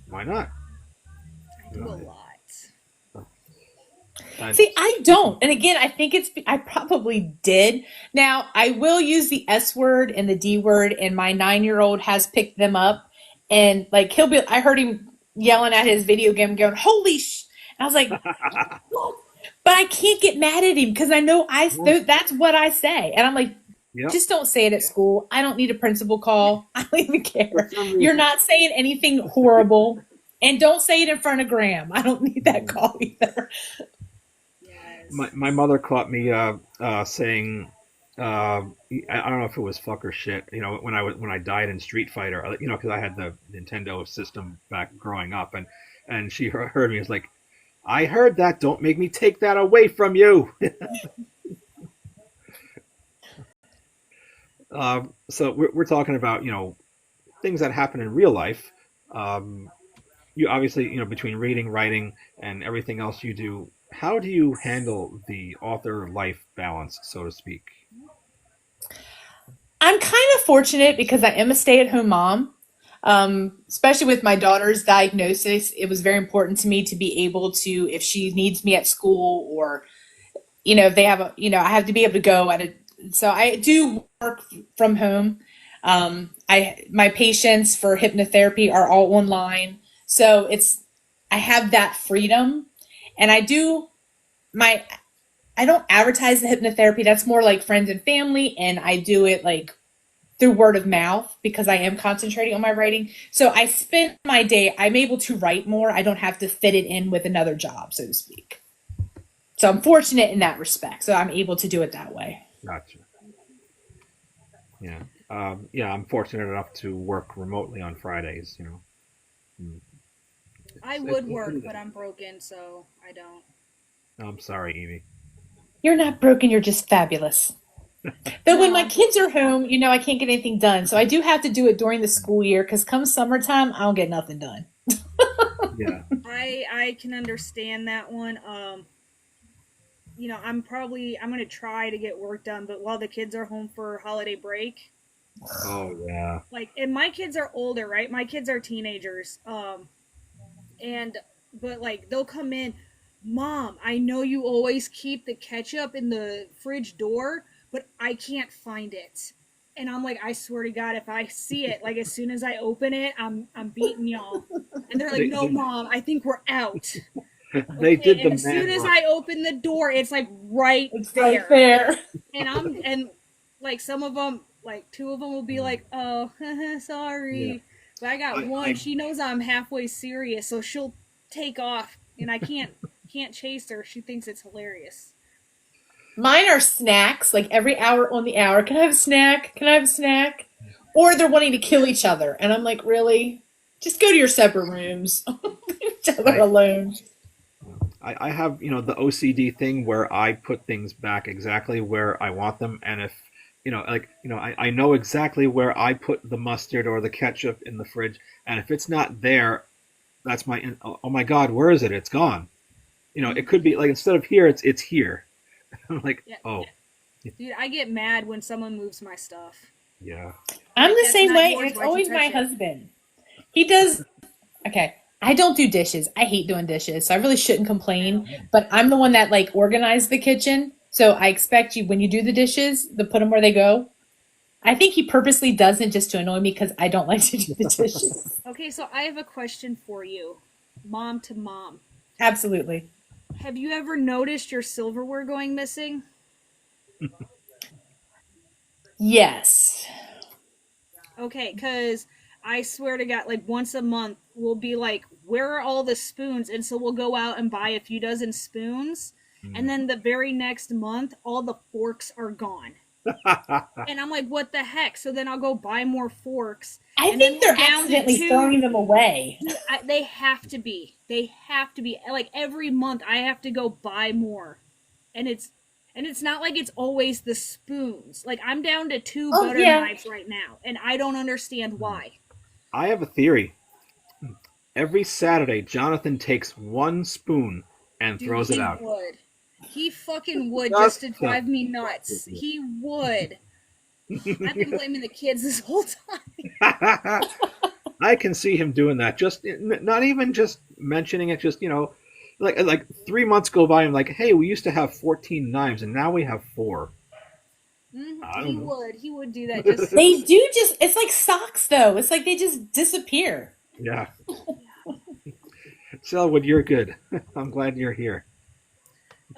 why not? I do a lot. See, I don't. And again, I think I probably did. Now, I will use the S word and the D word, and my 9-year-old has picked them up. And like, I heard him yelling at his video game going, holy sh. And I was like, what? But I can't get mad at him because I know that's what I say. And I'm like, Yep. Just don't say it at school. I don't need a principal call. I don't even For care. some You're reason. not saying anything horrible. And don't say it in front of Graham. I don't need that call either. Yes. My mother caught me saying, I don't know if it was fuck or shit. When I died in Street Fighter, because I had the Nintendo system back growing up, and she heard me. It's like, I heard that. Don't make me take that away from you. So we're talking about things that happen in real life. Um, you obviously between reading, writing, and everything else you do. How do you handle the author life balance, so to speak? I'm kind of fortunate because I am a stay at home mom. Especially with my daughter's diagnosis, it was very important to me to be able to, if she needs me at school or, if they have I have to be able to go at a, so I do work from home. My patients for hypnotherapy are all online. So I have that freedom and my, I don't advertise the hypnotherapy. That's more like friends and family. And I do it like through word of mouth because I am concentrating on my writing. So I spend my day, I'm able to write more. I don't have to fit it in with another job, so to speak. So I'm fortunate in that respect. So I'm able to do it that way. Gotcha. Yeah. Yeah, I'm fortunate enough to work remotely on Fridays. Mm. I It's would work, pretty but good. I'm broken, so I don't. I'm sorry, Evie. You're not broken, you're just fabulous. Though when No, my I'm kids are broken. home, I can't get anything done. So I do have to do it during the school year because come summertime, I don't get nothing done. Yeah. I can understand that one. I'm gonna try to get work done, but while the kids are home for holiday break, Oh yeah. and my kids are older, right? My kids are teenagers. And but they'll come in, Mom, I know you always keep the ketchup in the fridge door, but I can't find it. And I'm like, I swear to God, if I see it, like as soon as I open it, I'm beating y'all. And they're like, They No, they, Mom, I think we're out. they Okay, did the and as soon man as run. I open the door, it's like right It's right there. there. And like some of them, like two of them will be Mm. like, "Oh, Yeah. sorry," but I got one. I She knows I'm halfway serious, so she'll take off, and I can't chase her. She thinks it's hilarious. Mine are snacks, like every hour on the hour. Can I have a snack? Can I have a snack? Or they're wanting to kill each other. And I'm like, really? Just go to your separate rooms. Leave each other I alone. I have the OCD thing where I put things back exactly where I want them, and if I know exactly where I put the mustard or the ketchup in the fridge, and if it's not there, that's oh my God, where is it? It's gone. It could be like instead of here, it's here. I'm like, Yeah, oh dude, I get mad when someone moves my stuff. yeah. I'm I'm like, the "That's same not way, and yours. it's Why'd you always my touch it?" husband. He does, okay. I don't do dishes. I hate doing dishes, so I really shouldn't I complain. don't. But I'm the one that like organized the kitchen, so I expect you when you do the dishes to put them where they go. I think he purposely doesn't just to annoy me because I don't like to do the dishes. Okay, so I have a question for you, mom to mom. Absolutely. Have you ever noticed your silverware going missing? Yes. Okay, because I swear to God, like once a month, we'll be like, where are all the spoons? And so we'll go out and buy a few dozen spoons. And Mm. then the very next month, all the forks are gone. And I'm like, what the heck? So then I'll go buy more forks. I And then think we're they're down to accidentally two. throwing them away. Dude, they have to be. They have to be. Like every month, I have to go buy more. And it's not like it's always the spoons. Like I'm down to two Oh, butter yeah. knives right now, and I don't understand why. I have a theory. Every Saturday, Jonathan takes one spoon and Dude, throws it he out. would. He fucking would just Just to to drive me nuts. He would. I've been blaming the kids this whole time. I can see him doing that. Just not even just mentioning it. Just like 3 months go by. I'm like, hey, we used to have 14 knives, and now we have four. I He don't know. would. He would do that just. They do just, it's like socks though. It's like they just disappear. Yeah, Selwood, you're good. I'm glad you're here.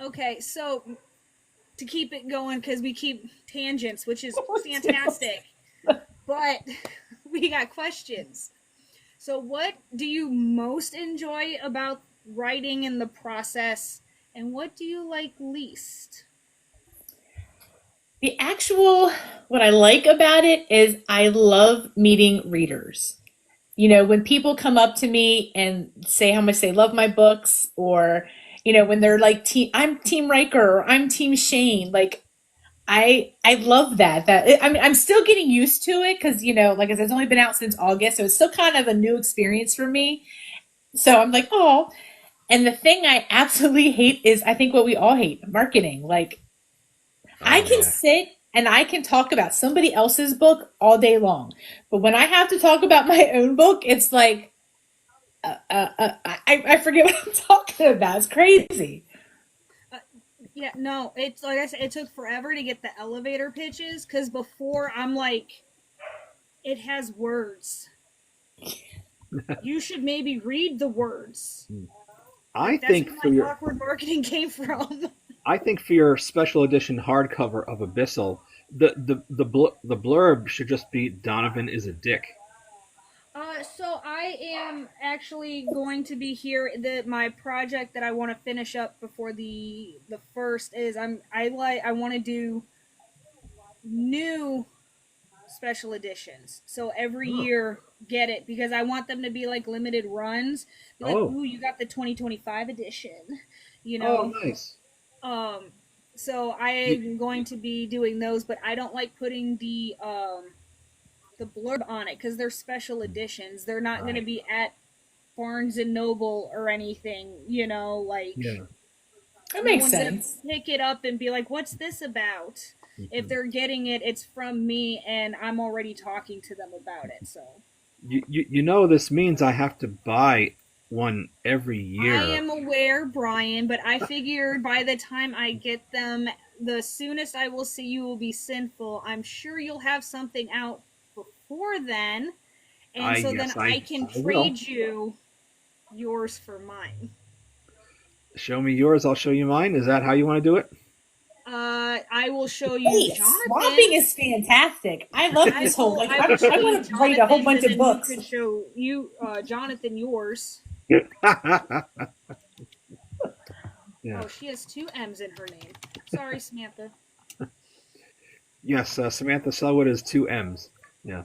Okay, so to keep it going because we keep tangents, which is fantastic. But we got questions. So, what do you most enjoy about writing in the process, and what do you like least? What I like about it is I love meeting readers. When people come up to me and say how much they love my books, or, when they're like, I'm Team Riker or I'm Team Shane, like, I love that. I'm still getting used to it because, like I said, it's only been out since August, so it's still kind of a new experience for me. So I'm like, oh, and the thing I absolutely hate is I think what we all hate, marketing. Like, I Oh can yeah. sit and I can talk about somebody else's book all day long. But when I have to talk about my own book, it's like, I forget what I'm talking about. It's crazy. Uh, yeah, no, it's like I said, it took forever to get the elevator pitches because before I'm like, it has words. You should maybe read the words. I Like that's think where for my your awkward marketing came from. I think for your special edition hardcover of Abyssal, the blurb should just be Donovan is a dick. So I am actually going to be here. My project that I want to finish up before the first is I want to do new special editions. So every Oh, year get it because I want them to be like limited runs. Be like, oh, ooh, you got the 2025 edition, you oh, know. nice. Um, so I You, am going to be doing those, but I don't like putting the blurb on it because they're special editions. They're not going to right. be at Barnes and Noble or anything, like Yeah. That no makes one's going to sense. pick it up and be like, what's this about? If Mhm. they're getting it, it's from me and I'm already talking to them about it. So This means I have to buy one every I year. am aware, Brian, but I figured by the time I get them, the soonest I will see you will be sinful. I'm sure you'll have something out before then, and I so then Yes, I can I will. trade you yours for mine. Show me yours, I'll show you mine. Is that how you want to do it? I will show you Hey, swapping is Jonathan's. fantastic. I love this whole, like, I I, will show I you want to write a whole Jonathan's, bunch and of then you books. could show you Jonathan yours. Yeah. Oh, she has two M's in her name. Sorry, Samantha. Yes, Samantha Selwood is two M's. Yeah.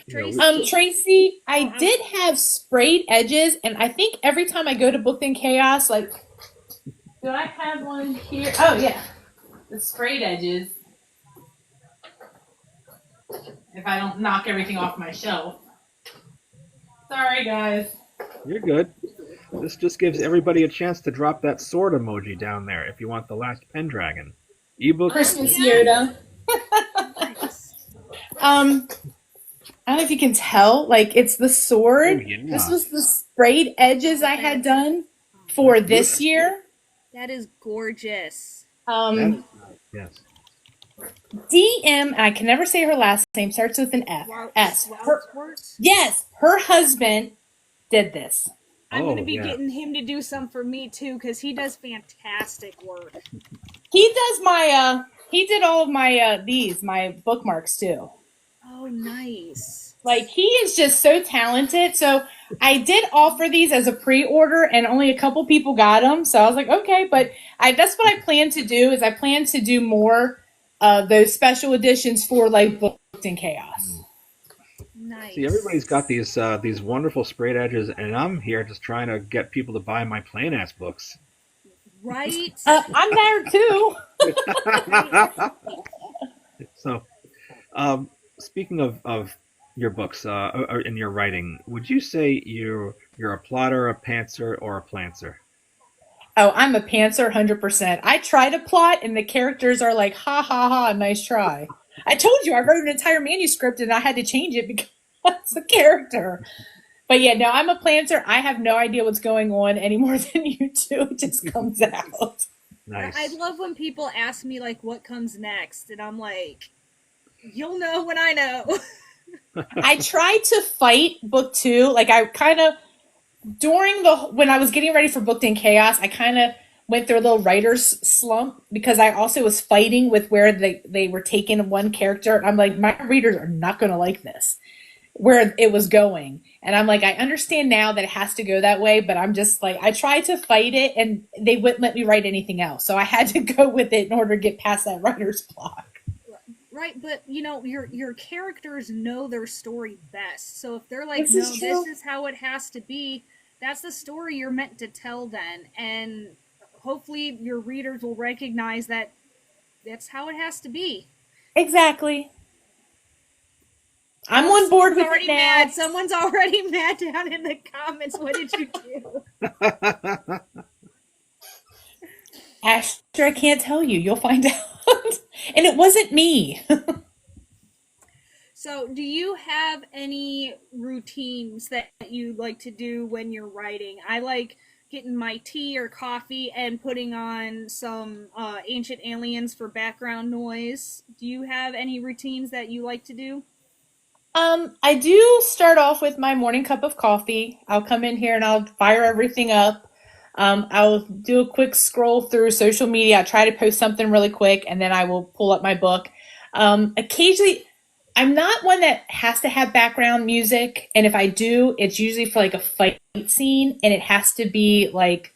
Tracy. Tracy, Oh, I did have sprayed edges, and I think every time I go to Booked in Chaos, like, do I have one here? Oh, yeah. The sprayed edges, if I don't knock everything off my shelf. Sorry, guys. You're good. This just gives everybody a chance to drop that sword emoji down there if you want the Last Pendragon ebook. oh Christmas yeah, Yoda. nice. Um, I don't know if you can tell, like, it's the Oh sword. This yeah, was the sprayed edges Oh, I had that's done that's for this beautiful. year. that is gorgeous. That Um, is nice. Yes. DM, I can never say her last name, starts with an F. S. Swartzwort. Yes, her husband did this. I'm gonna Oh be yeah. getting him to do some for me too, because he does fantastic work. He did all of my bookmarks too. Oh, nice. Like, he is just so talented. So I did offer these as a pre-order, and only a couple people got them. So I was like, okay, but that's what I plan to do. Is I plan to do more of those special editions for, like, Booked in Chaos. See, everybody's Nice. got these wonderful sprayed edges, and I'm here just trying to get people to buy my plain ass books. Right? I'm there too. So, speaking of your books or in your writing, would you say you're a plotter, a pantser, or a planter? Oh, I'm a pantser 100%. I try to plot, and the characters are like, ha ha ha, nice try. I told you I wrote an entire manuscript and I had to change it because it's a character. But yeah, no, I'm a planter. I have no idea what's going on any more than you do. It just comes out. I Nice. love when people ask me like what comes next, and I'm like, you'll know when I know. I tried to fight book two. Like, I kind of, when I was getting ready for Booked in Chaos, I kind of went through a little writer's slump because I also was fighting with where they were taking one character. I'm like, my readers are not going to like this, where it was going. And I'm like, I understand now that it has to go that way, but I'm just like, I tried to fight it and they wouldn't let me write anything else. So I had to go with it in order to get past that writer's block. Right, but you know, your characters know their story best. So if they're like, This no, is this true. is how it has to be, that's the story you're meant to tell then. And hopefully your readers will recognize that that's how it has to be. Exactly. I'm Oh, on board someone's with it already now. mad. Someone's already mad down in the comments. What did you do? Asher, I can't tell you. You'll find out. And it wasn't me. So, do you have any routines that you like to do when you're writing? I like getting my tea or coffee and putting on some Ancient Aliens for background noise. Do you have any routines that you like to do? I do start off with my morning cup of coffee. I'll come in here and I'll fire everything up. I'll do a quick scroll through social media. I try to post something really quick and then I will pull up my book. Occasionally, I'm not one that has to have background music. And if I do, it's usually for like a fight scene and it has to be like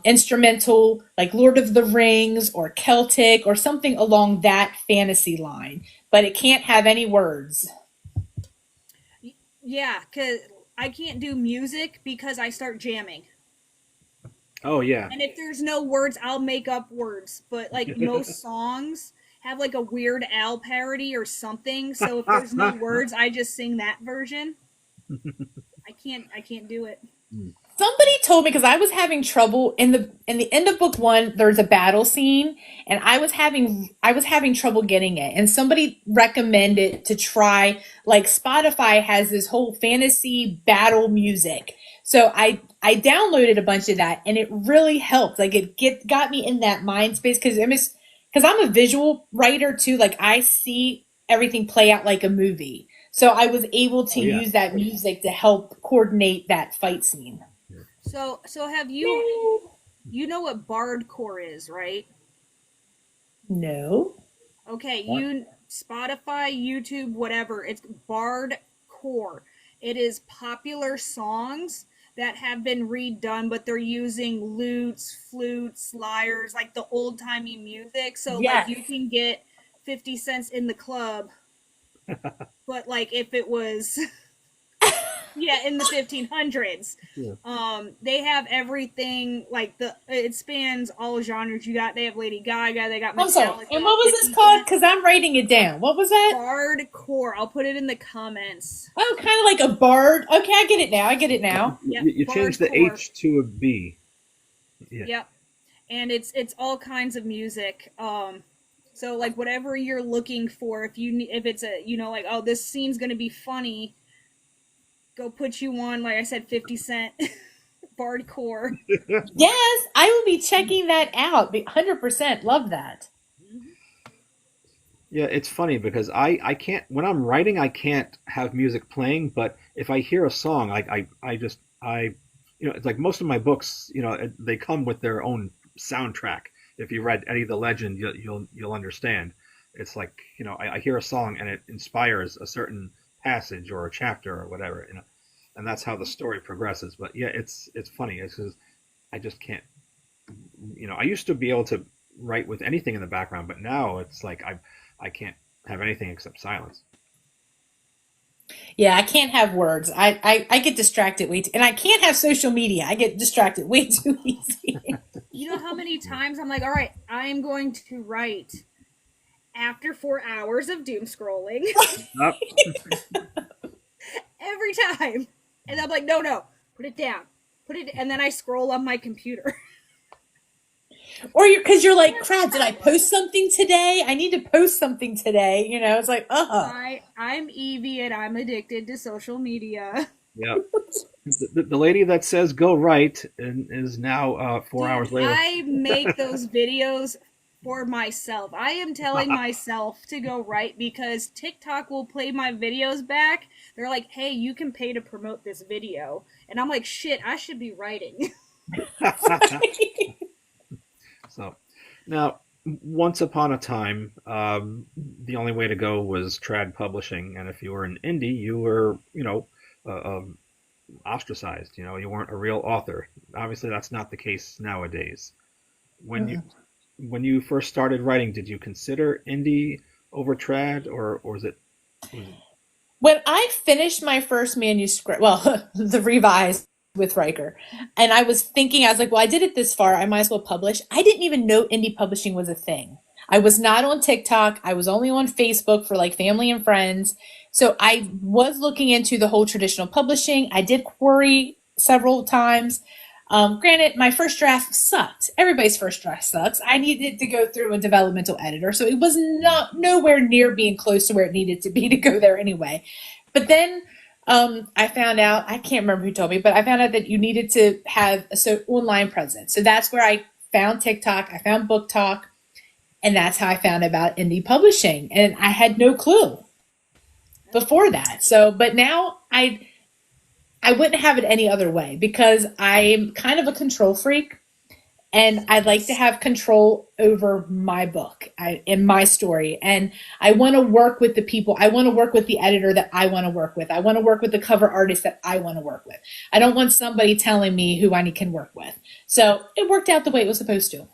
instrumental, like Lord of the Rings or Celtic or something along that fantasy line. But it can't have any words. Yeah, because I can't do music because I start jamming. Oh yeah. And if there's no words, I'll make up words. But like most songs have like a Weird Al parody or something. So if there's no words, I just sing that version. I can't do it. Somebody told me because I was having trouble in the end of book one. There's a battle scene, and I was having trouble getting it. And somebody recommended to try like Spotify has this whole fantasy battle music. So I downloaded a bunch of that, and it really helped. Like got me in that mind space because I'm a visual writer too. Like I see everything play out like a movie. So I was able to Oh yeah. use that music to help coordinate that fight scene. So have you know what bardcore is, right? No. Okay, What? you Spotify, YouTube, whatever. It's bardcore. It is popular songs that have been redone, but they're using lutes, flutes, lyres, like the old timey music. So like Yes. you can get 50 cents in the club, but like if it was yeah, in the 1500s. Yeah. They have everything like it spans all genres. You got they have Lady Gaga, they got I'm sorry. Metallica, And what was this 50 called? Cent, Because I'm writing it down. What was that? Bardcore. I'll put it in the comments. Oh, kind of like a bard. Okay, I get it now. I get it now. Yep, You change the Bardcore. H to a B. Yeah. Yep, and it's all kinds of music. So like whatever you're looking for, if it's a like oh this scene's gonna be funny, go put you on like I said 50 Cent, Bardcore. Yes, I will be checking that out. 100% love that. Yeah, it's funny because I can't when I'm writing I can't have music playing, but if I hear a song, I just it's like most of my books, they come with their own soundtrack. If you read any of the legend, you'll understand. It's like, I hear a song and it inspires a certain passage or a chapter or whatever, and that's how the story progresses. But yeah, it's funny. It's just I just can't. I used to be able to write with anything in the background, but now it's like I can't have anything except silence. Yeah, I can't have words. I get distracted way too, and I can't have social media. I get distracted way too easy. You know how many times I'm like, all right, I am going to write after 4 hours of doom scrolling Up. every time, and I'm like, no, put it down, and then I scroll on my computer. Or because you're like, crap, did I post something today? I need to post something today. It's like, I'm Evie, and I'm addicted to social media. Yeah. The lady that says go right and is now 4 hours Dude, later. I make those videos for myself. I am telling myself to go right because TikTok will play my videos back. They're like, hey, you can pay to promote this video. And I'm like, shit, I should be writing. So now, once upon a time, the only way to go was trad publishing, and if you were an indie, you were, ostracized. You weren't a real author. Obviously, that's not the case nowadays. When you when you first started writing, did you consider indie over trad, or was it? When I finished my first manuscript, well, the revised with Riker, and I was thinking, I was like, well, I did it this far, I might as well publish. I didn't even know indie publishing was a thing. I was not on TikTok. I was only on Facebook for like family and friends. So I was looking into the whole traditional publishing. I did query several times. Granted, my first draft sucked. Everybody's first draft sucks. I needed to go through a developmental editor, so it was not nowhere near being close to where it needed to be to go there anyway. But then I found out, I can't remember who told me, but I found out that you needed to have a online presence. So that's where I found TikTok, I found Book Talk, and that's how I found about indie publishing. And I had no clue before that. So, but now I wouldn't have it any other way because I'm kind of a control freak and I'd like to have control over my book in my story. And I want to work with the people. I want to work with the editor that I want to work with. I want to work with the cover artist that I want to work with. I don't want somebody telling me who I can work with. So it worked out the way it was supposed to.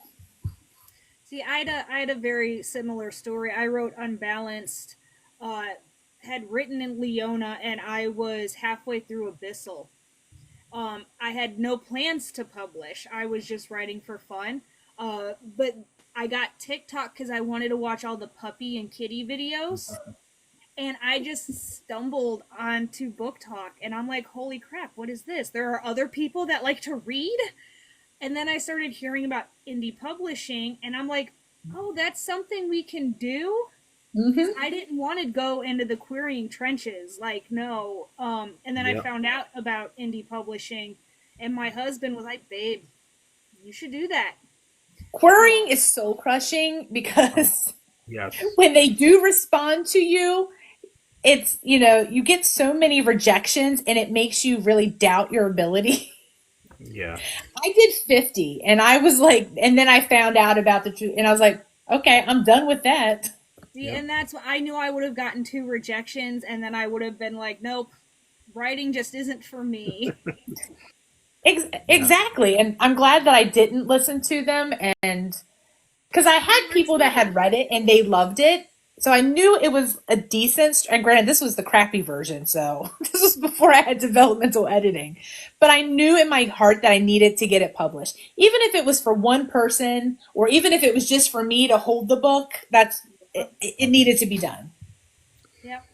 See, I had a very similar story. I wrote Unbalanced, had written in Leona, and I was halfway through Abyssal. I had no plans to publish. I was just writing for fun. But I got TikTok because I wanted to watch all the puppy and kitty videos. And I just stumbled onto Book Talk, and I'm like, holy crap, what is this? There are other people that like to read? And then I started hearing about indie publishing, and I'm like, oh, that's something we can do? Mm-hmm. I didn't want to go into the querying trenches. Like, no. And then I found out about indie publishing, and my husband was like, babe, you should do that. Querying is soul crushing because Yes. when they do respond to you, it's, you get so many rejections and it makes you really doubt your ability. Yeah. I did 50 and I was like, and then I found out about the truth and I was like, okay, I'm done with that. See, and that's what I knew. I would have gotten 2 rejections, and then I would have been like, nope, writing just isn't for me. Exactly. And I'm glad that I didn't listen to them. And because I had people that had read it and they loved it. So I knew it was a decent, and granted, this was the crappy version. So this was before I had developmental editing. But I knew in my heart that I needed to get it published. Even if it was for one person, or even if it was just for me to hold the book, it needed to be done. Yep.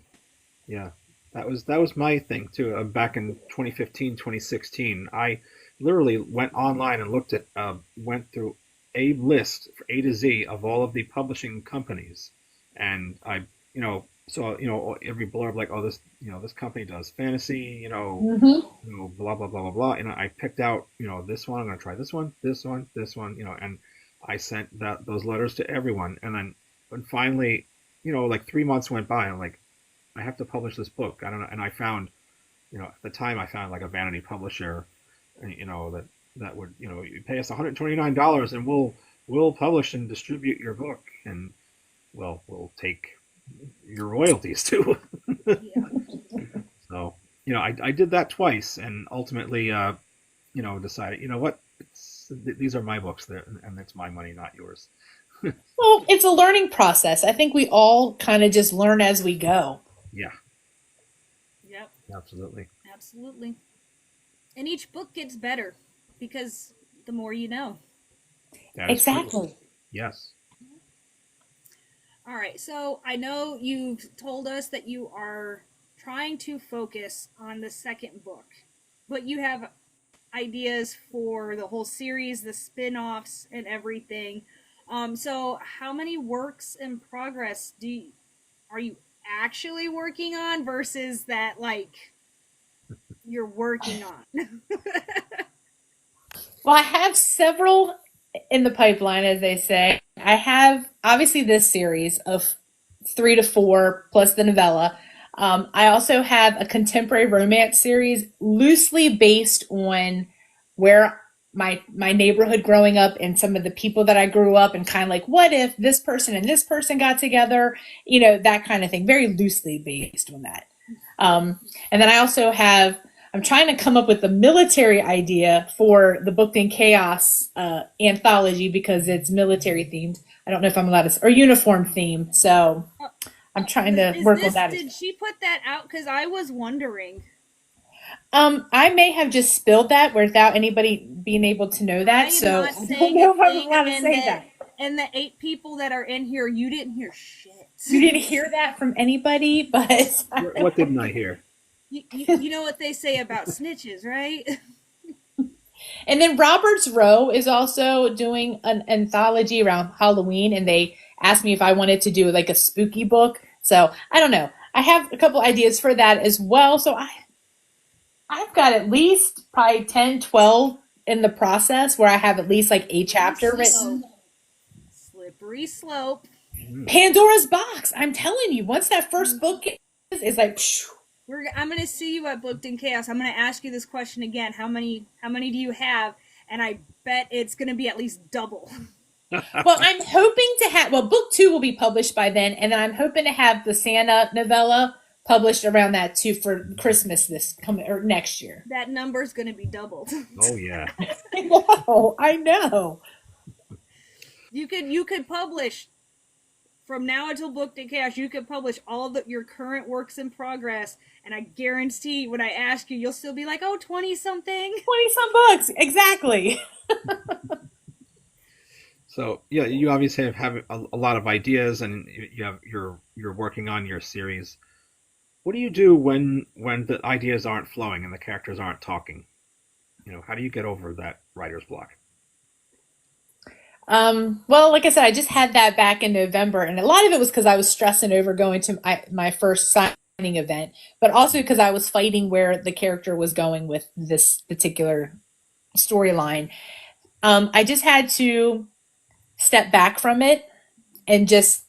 Yeah, that was my thing too. Back in 2015, 2016, I literally went online and went through a list for A to Z of all of the publishing companies, and I, saw every blurb like, oh, this company does fantasy, blah blah blah blah blah. And I picked out, this one. I'm gonna try this one, and I sent those letters to everyone, and then. And finally, like 3 months went by, and I'm like, I have to publish this book. I don't know. And I found, at the time I found like a vanity publisher, that would, you pay us $129 and we'll publish and distribute your book. And we'll take your royalties too. Yeah. So, I did that twice and ultimately, decided, what, these are my books and it's my money, not yours. Well, it's a learning process. I think we all kind of just learn as we go. Yeah. Yep. Absolutely. Absolutely. And each book gets better because the more you know. That is Exactly. true. Yes. All right. So I know you've told us that you are trying to focus on the second book, but you have ideas for the whole series, the spin-offs and everything. So how many works in progress are you actually working on versus that like you're working on? Well, I have several in the pipeline, as they say. I have obviously this series of 3 to 4 plus the novella. I also have a contemporary romance series loosely based on where my neighborhood growing up and some of the people that I grew up and kind of like, what if this person and this person got together, that kind of thing, very loosely based on that. And then I also I'm trying to come up with a military idea for the Booked in Chaos anthology because it's military themed. I don't know if I'm allowed to, or uniform theme. So I'm trying to work on that. Did she put that out? Because I was wondering. I may have just spilled that without anybody being able to know that. So I don't know if I'm allowed to say that. And the 8 people that are in here, you didn't hear shit. You didn't hear that from anybody, but What didn't I hear? You know what they say about snitches, right? And then Roberts Row is also doing an anthology around Halloween, and they asked me if I wanted to do like a spooky book. So I don't know. I have a couple ideas for that as well. So I've got at least probably 10, 12 in the process where I have at least like a chapter written. Slippery slope. Pandora's box. I'm telling you, once that first book is like, phew. I'm going to see you at Booked in Chaos. I'm going to ask you this question again. How many do you have? And I bet it's going to be at least double. Well, I'm hoping to have, book 2 will be published by then. And then I'm hoping to have the Santa novella published around that too for Christmas next year. That number's going to be doubled. Oh yeah. I know. You could publish from now until Booked in Chaos. You could publish all of your current works in progress, and I guarantee when I ask you, you'll still be like, 20 something. 20 some books, exactly. So yeah, you obviously have a lot of ideas, and you're working on your series. What do you do when the ideas aren't flowing and the characters aren't talking? How do you get over that writer's block? Well, like I said, I just had that back in November, and a lot of it was because I was stressing over going to my first signing event, but also because I was fighting where the character was going with this particular storyline. I just had to step back from it and just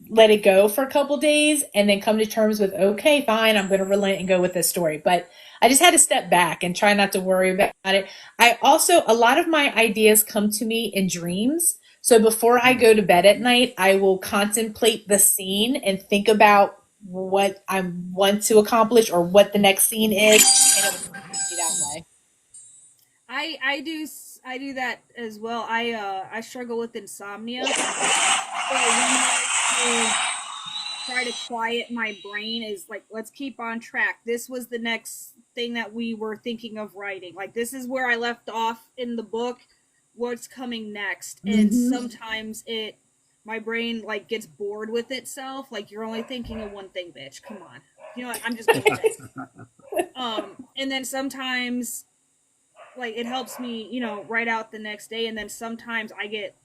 let it go for a couple days and then come to terms with, okay, fine, I'm going to relent and go with this story. But I just had to step back and try not to worry about it. A lot of my ideas come to me in dreams. So before I go to bed at night, I will contemplate the scene and think about what I want to accomplish or what the next scene is. And it will be that way. I do that as well. I struggle with insomnia. So I try to quiet my brain is like, let's keep on track. This was the next thing that we were thinking of writing. Like, this is where I left off in the book. What's coming next? Mm-hmm. And sometimes my brain like gets bored with itself. Like, you're only thinking of one thing, bitch. Come on. You know what? I'm just going to and then sometimes like it helps me, write out the next day. And then sometimes I get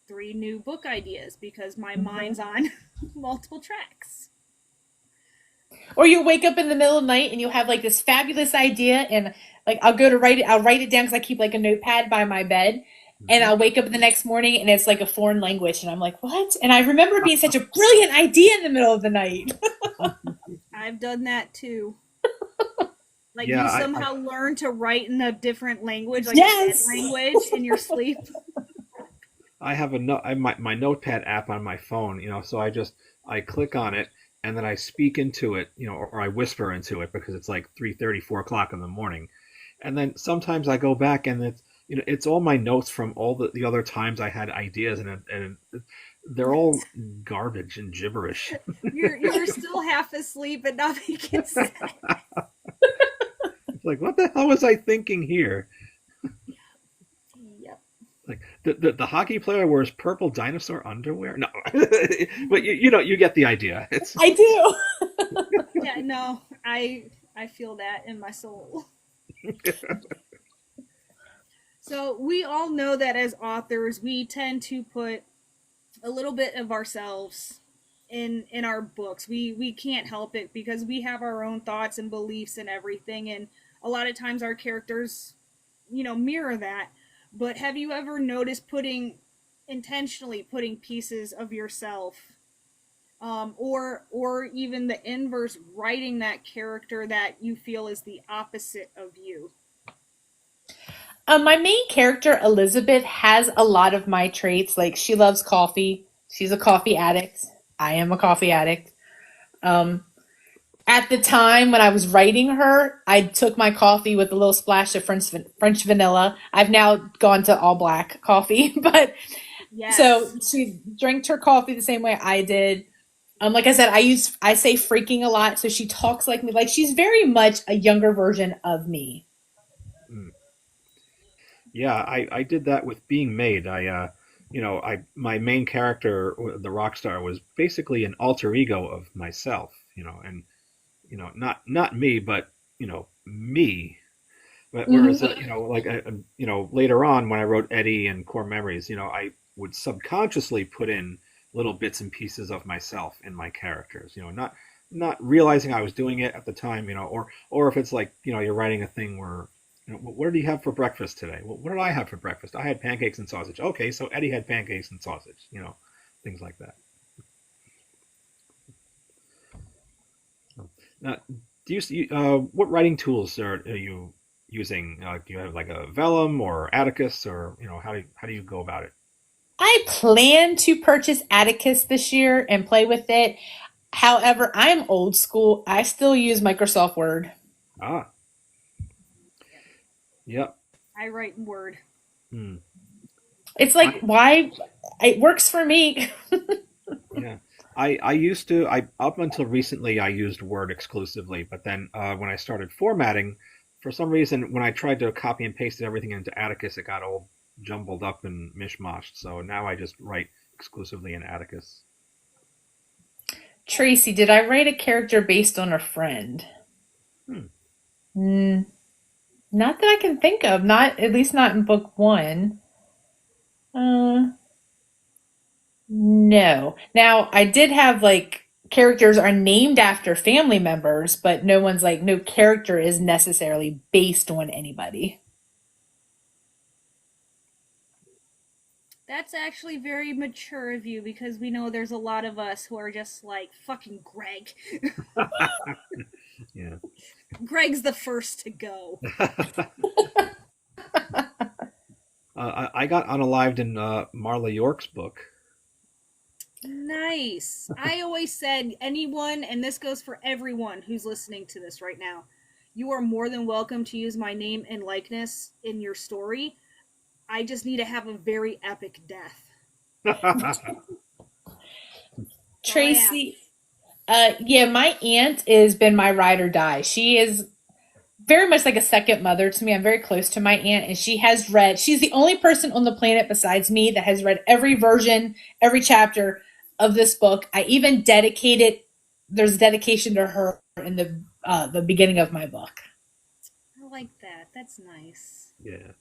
3 new book ideas because my mind's on multiple tracks. Or you wake up in the middle of the night and you'll have like this fabulous idea, and like I'll go to write it. I'll write it down because I keep like a notepad by my bed, and I'll wake up the next morning and it's like a foreign language, and I'm like, what? And I remember it being such a brilliant idea in the middle of the night. I've done that too. Like, you somehow learn to write in a different language, like yes! a dead language in your sleep. I have my notepad app on my phone, so I click on it and then I speak into it, or I whisper into it because it's like 3:30, 4 o'clock in the morning. And then sometimes I go back and it's all my notes from all the other times I had ideas, and they're all garbage and gibberish. You're still half asleep and nothing can say. It's like, what the hell was I thinking here? Yep. Like the hockey player wears purple dinosaur underwear. No, but you get the idea. I do. Yeah, no, I feel that in my soul. So we all know that as authors, we tend to put a little bit of ourselves in our books. We can't help it because we have our own thoughts and beliefs and everything, and a lot of times our characters, mirror that. But have you ever noticed intentionally putting pieces of yourself, or even the inverse, writing that character that you feel is the opposite of you? My main character, Elizabeth, has a lot of my traits. Like, she loves coffee. She's a coffee addict. I am a coffee addict. Um, at the time when I was writing her, I took my coffee with a little splash of French vanilla. I've now gone to all black coffee, but so Yes. she drank her coffee the same way I did. Like I said, I say freaking a lot, so she talks like me. Like, she's very much a younger version of me. Mm. Yeah, I did that with Being Made. I my main character, the rock star, was basically an alter ego of myself. And not me, but me. But whereas Hmm. later on when I wrote Eddie and Core Memories, I would subconsciously put in little bits and pieces of myself in my characters. Not realizing I was doing it at the time. Or if it's like you're writing a thing where. What did you have for breakfast today? Well, what did I have for breakfast? I had pancakes and sausage. Okay, so Eddie had pancakes and sausage. Things like that. Now, what writing tools are you using? Do you have like a Vellum or Atticus, or how do you go about it? I plan to purchase Atticus this year and play with it. However, I'm old school. I still use Microsoft Word. Ah, yep. I write in Word. Hmm. It's like, I why? It works for me. Yeah. I used to I up until recently I used Word exclusively, but then when I started formatting, for some reason when I tried to copy and paste everything into Atticus, it got all jumbled up and mishmashed. So now I just write exclusively in Atticus. Tracy, did I write a character based on a friend? Hmm. Mm, not that I can think of. Not at least not in book one. Uh, no. Now I did have like characters are named after family members, but no one's like no character is necessarily based on anybody. That's actually very mature of you because we know there's a lot of us who are just like fucking Greg. Yeah. Greg's the first to go. I got unalived in Marla York's book. Nice. I always said anyone, and this goes for everyone who's listening to this right now, you are more than welcome to use my name and likeness in your story. I just need to have a very epic death. That's all I ask. Tracy, yeah, my aunt has been my ride or die. She is very much like a second mother to me. I'm very close to my aunt, and she's the only person on the planet besides me that has read every version, every chapter of this book. I even dedicated, there's a dedication to her in the beginning of my book. I like that. That's nice. Yeah.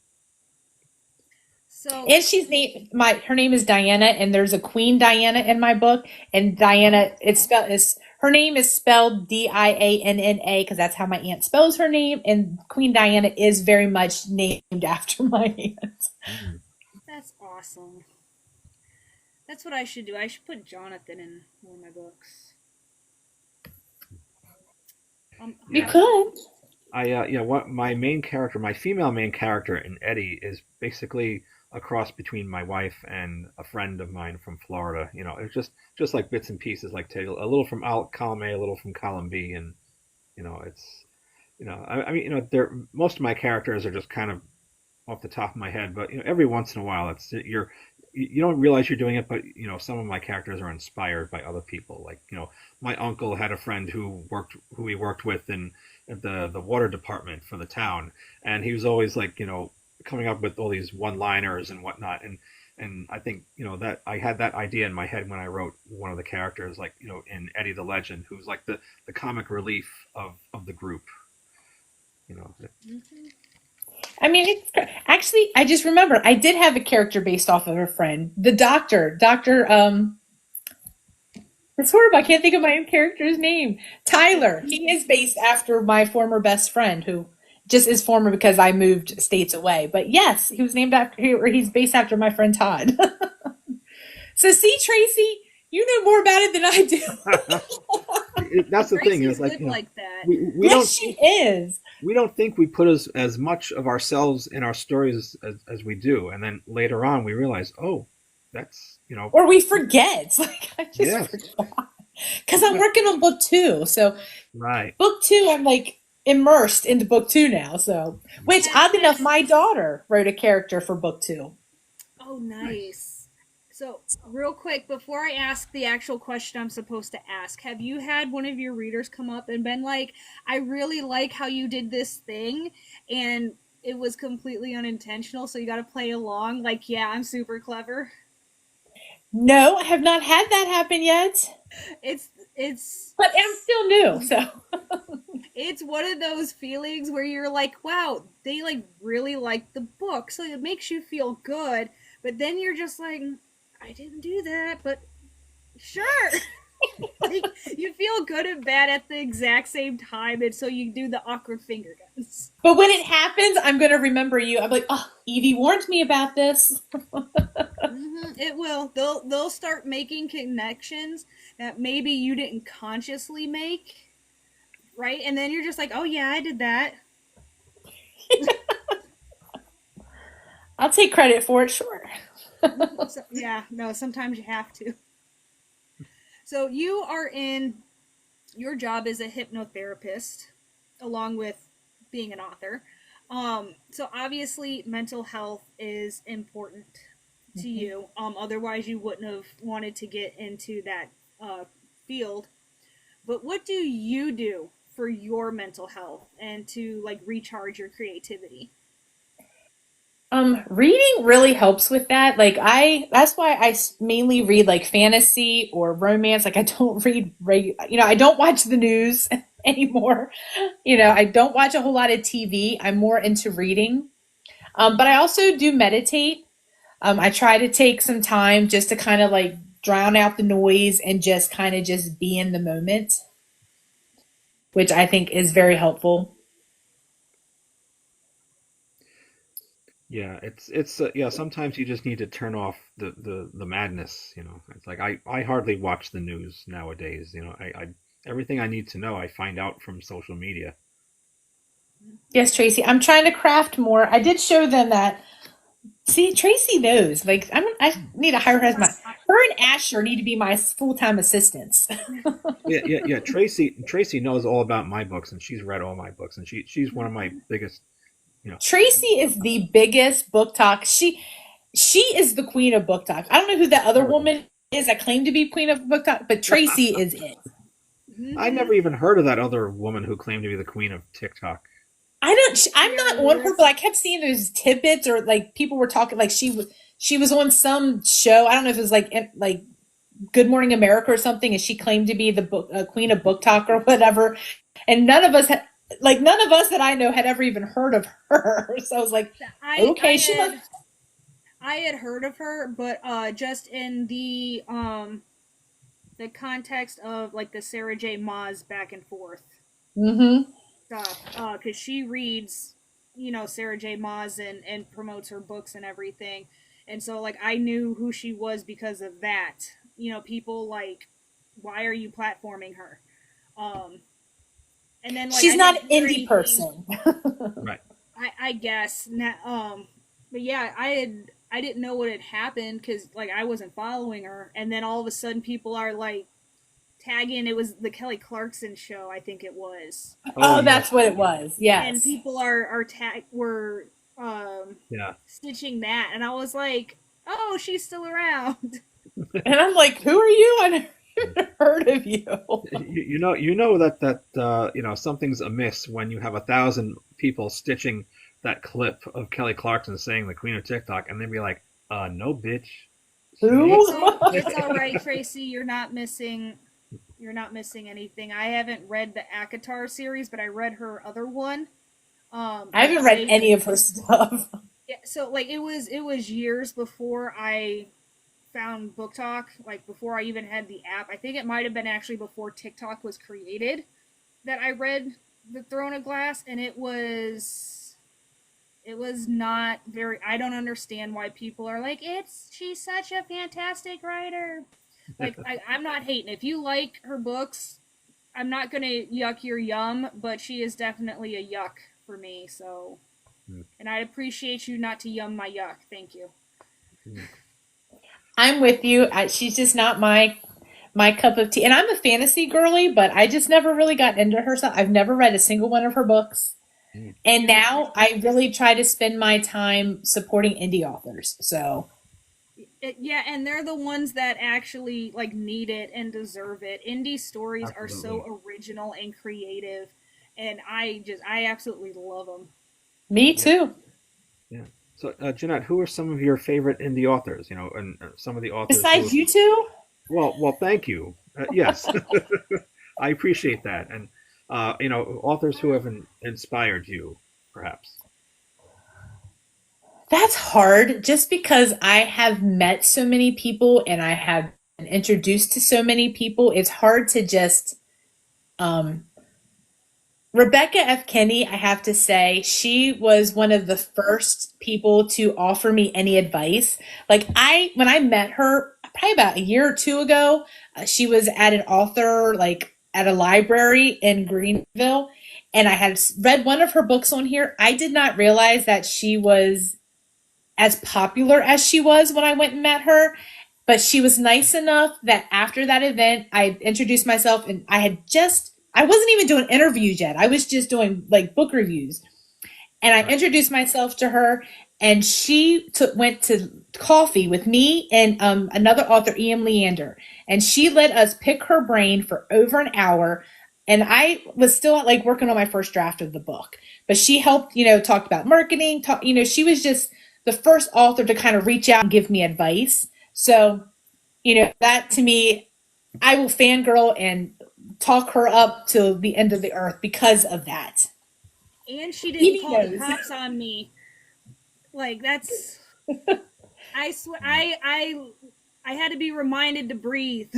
So, And her name is Diana, and there's a Queen Diana in my book, and Diana, her name is spelled Dianna because that's how my aunt spells her name, and Queen Diana is very much named after my aunt. Mm. that's awesome. That's what I should do. I should put Jonathan in one of my books. You Yeah. could. What my female main character in Eddie is basically a cross between my wife and a friend of mine from Florida. It's just like bits and pieces, like a little from column A, a little from column B, and it's I mean they're most of my characters are just kind of off the top of my head, but every once in a while you don't realize you're doing it, but some of my characters are inspired by other people. Like my uncle had a friend who he worked with in at the water department for the town, and he was always like coming up with all these one-liners and whatnot, and I think that I had that idea in my head when I wrote one of the characters, like in Eddie the Legend, who's like the comic relief of the group. You know, Mhm. I mean, actually, I just remember I did have a character based off of a friend, the Doctor. It's horrible. I can't think of my character's name. Tyler. He is based after my former best friend, who just is former because I moved states away. But yes, he was named after, or he's based after my friend Todd. So see, Tracy, you know more about it than I do. that's the thing. Gracie's Is like, good like that. we Yes, don't she is. we don't think we put as much of ourselves in our stories as we do, and then later on we realize, oh, that's Or we forget. Like I just yes, forgot. Because I'm working on book two. So right. book two, I'm like immersed into book two now. So, which odd enough, my daughter wrote a character for book two. Oh, Nice. nice. So, real quick, before I ask the actual question I'm supposed to ask, have you had one of your readers come up and been like, I really like how you did this thing, and it was completely unintentional, so you got to play along? Like, yeah, I'm super clever. No, I have not had that happen yet, It's it's but I'm still new. So, it's one of those feelings where you're like, wow, they like really like the book, so it makes you feel good, but then you're just like, I didn't do that, but sure. Like, you feel good and bad at the exact same time, and so you do the awkward finger guns. but when it happens, I'm going to remember you. I'm like, oh, Evie warned me about this. It will. They'll start making connections that maybe you didn't consciously make, right? And then you're just like, oh yeah, I did that. I'll take credit for it, sure. So, yeah, no, sometimes you have to. So you are in your job as a hypnotherapist, along with being an author. So obviously, mental health is important to you. Otherwise, you wouldn't have wanted to get into that field. But what do you do for your mental health and to like recharge your creativity? Reading really helps with that. That's why mainly read like fantasy or romance. Like I don't I don't watch the news anymore. I don't watch a whole lot of TV. I'm more into reading. But I also do meditate. I try to take some time just to kind of like drown out the noise and just kind of just be in the moment, which I think is very helpful. Yeah, yeah. Sometimes you just need to turn off the madness. It's like I hardly watch the news nowadays. I everything I need to know I find out from social media. Yes, Tracy, I'm trying to craft more. I did show them that. See, Tracy knows. Like, I need to hire her as her and Asher need to be my full time assistants. Yeah. Tracy knows all about my books, and she's read all my books, and she's one of my biggest. You know, Tracy is the biggest book talk. She is the queen of book talk. I don't know who that other oh, woman is that claimed to be queen of book talk, but Tracy is it. I Mm-hmm. never even heard of that other woman who claimed to be the queen of TikTok. I don't. I'm not on her, Yes. but I kept seeing those tidbits or like people were talking like she was on some show. I don't know if it was like Good Morning America or something, and she claimed to be the book queen of book talk or whatever. And none of us that I know had ever even heard of her. So I was like, I I okay, she must. had I had heard of her, but just in the context of like the Sarah J. Maas back and forth Mm-hmm. stuff, because she reads, Sarah J. Maas and promotes her books and everything, and so like I knew who she was because of that. People like, why are you platforming her? Um, and then like She's I not didn't an hear indie anything. person. Right. I guess but yeah, I didn't know what had happened because like I wasn't following her, and then all of a sudden people are like tagging. It was the Kelly Clarkson show, I think it was, Oh Oh, yeah. that's what it was. and Yes. people are were Yeah. stitching that, and I was like, oh, she's still around. And I'm like, who are you? I never even heard of you. You know that something's amiss when you have 1,000 people stitching that clip of Kelly Clarkson saying the Queen of TikTok, and then be like, no, bitch, she ain't. It's Who? all it's all right, Tracy. You're not missing anything. I haven't read the Akatar series, but I read her other one. I But haven't read any of her stuff. yeah, so like it was years before I found Book Talk, like before I even had the app. I think it might have been actually before TikTok was created that I read The Throne of Glass, and it was not very. I don't understand why people are like, she's such a fantastic writer. Like I'm not hating. If you like her books, I'm not gonna yuck your yum, but she is definitely a yuck for me. So, Mm. and I'd appreciate you not to yum my yuck. Thank you. Mm. I'm with you. She's just not my cup of tea. And I'm a fantasy girly, but I just never really got into her stuff. I've never read a single one of her books. Mm. And now I really try to spend my time supporting indie authors. So Yeah, and they're the ones that actually like need it and deserve it. Indie stories are Absolutely. so original and creative, and I absolutely love them. me Yeah. too. Yeah. So, Jeanette, who are some of your favorite indie authors? You know, and some of the authors who. Besides you two, Well, thank you. Yes, I appreciate that, and you know, authors who have inspired you, perhaps. that's hard just because I have met so many people and I have been introduced to so many people. It's hard to just um Rebecca F. Kinney, I have to say, she was one of the first people to offer me any advice. When I met her, probably about a year or two ago, she was at an author, like at a library in Greenville, and I had read one of her books on here. I did not realize that she was as popular as she was when I went and met her. But she was nice enough that after that event, I introduced myself and I wasn't even doing interviews yet. I was just doing like book reviews. And I Right. introduced myself to her and went to coffee with me and another author, Ian Leander. And she let us pick her brain for over an hour. And I was still like working on my first draft of the book, but she helped, talked about marketing, she was just the first author to kind of reach out and give me advice. So, that to me, I will fangirl and talk her up to the end of the earth because of that. And she didn't Evie call the knows. cops on me. Like that's I swear I had to be reminded to breathe.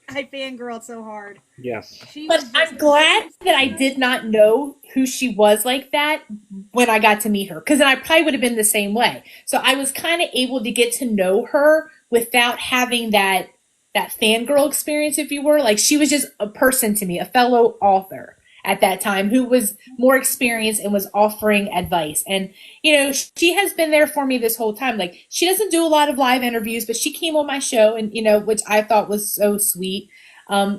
I fangirled so hard. Yes. She But was just I'm she glad was that so I nice. did not know who she was like that when I got to meet her, because then I probably would have been the same way. So I was kind of able to get to know her without having that fangirl experience, if you were. Like she was just a person to me, a fellow author at that time who was more experienced and was offering advice. And she has been there for me this whole time. Like she doesn't do a lot of live interviews, but she came on my show, and which I thought was so sweet.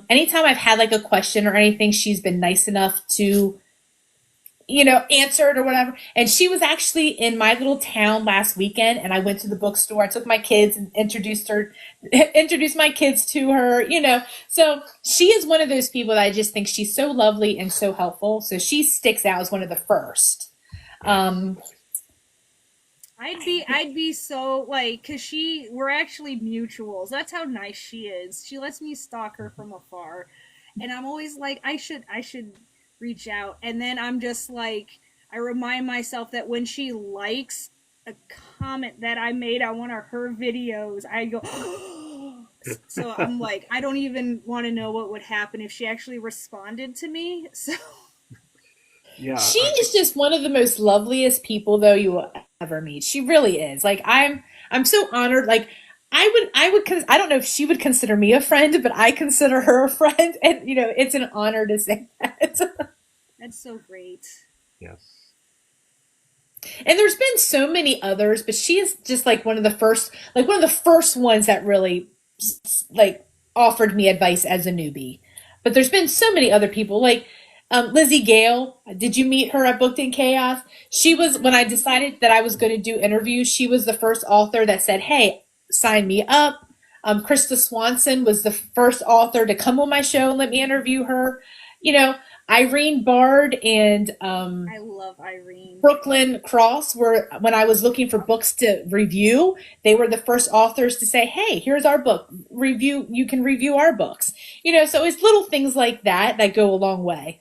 Anytime I've had like a question or anything, she's been nice enough to, answer it or whatever. And she was actually in my little town last weekend, and I went to the bookstore. I took my kids and introduced my kids to her. So she is one of those people that I just think she's so lovely and so helpful. So she sticks out as one of the first. Nice. Um, I'd be so like cuz we're actually mutuals. That's how nice she is. She lets me stalk her from afar. And I'm always like I should reach out. And then I'm just like I remind myself that when she likes a comment that I made on one of her videos, I go so I'm like I don't even want to know what would happen if she actually responded to me. So Yeah. She is just one of the most loveliest people though you will ever meet. She really is. Like I'm so honored. Like I don't know if she would consider me a friend, but I consider her a friend, and it's an honor to say that. that's so great. Yes. And there's been so many others, but she is just like one of the first ones that really like offered me advice as a newbie. But there's been so many other people like Lizzie Gale. Did you meet her at Booked in Chaos? She was when I decided that I was going to do interviews. She was the first author that said, "Hey, sign me up." Krista Swanson was the first author to come on my show and let me interview her. You know, Irene Bard and I love Irene. Brooklyn Cross were when I was looking for books to review, they were the first authors to say, "Hey, here's our book. Review, you can review our books." So it's little things like that that go a long way.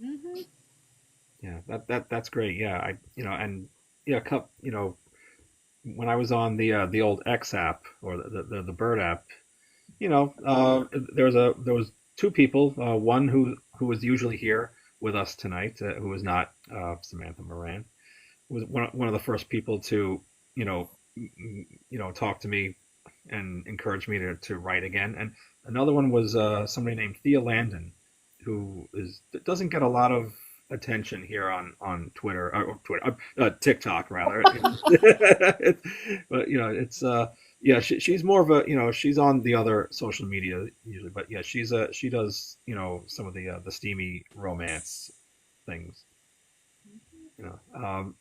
Mhm. Yeah. That's great. Yeah. And yeah, when I was on the old X app or the Bird app, there was two people. One who was usually here with us tonight, who was not Samantha Moran, was one of the first people to you know talk to me and encouraged me to write again. And another one was somebody named Thea Landon, who doesn't get a lot of attention here on Twitter TikTok rather. But it's yeah, she's more of a she's on the other social media usually, but yeah, she does some of the steamy romance things.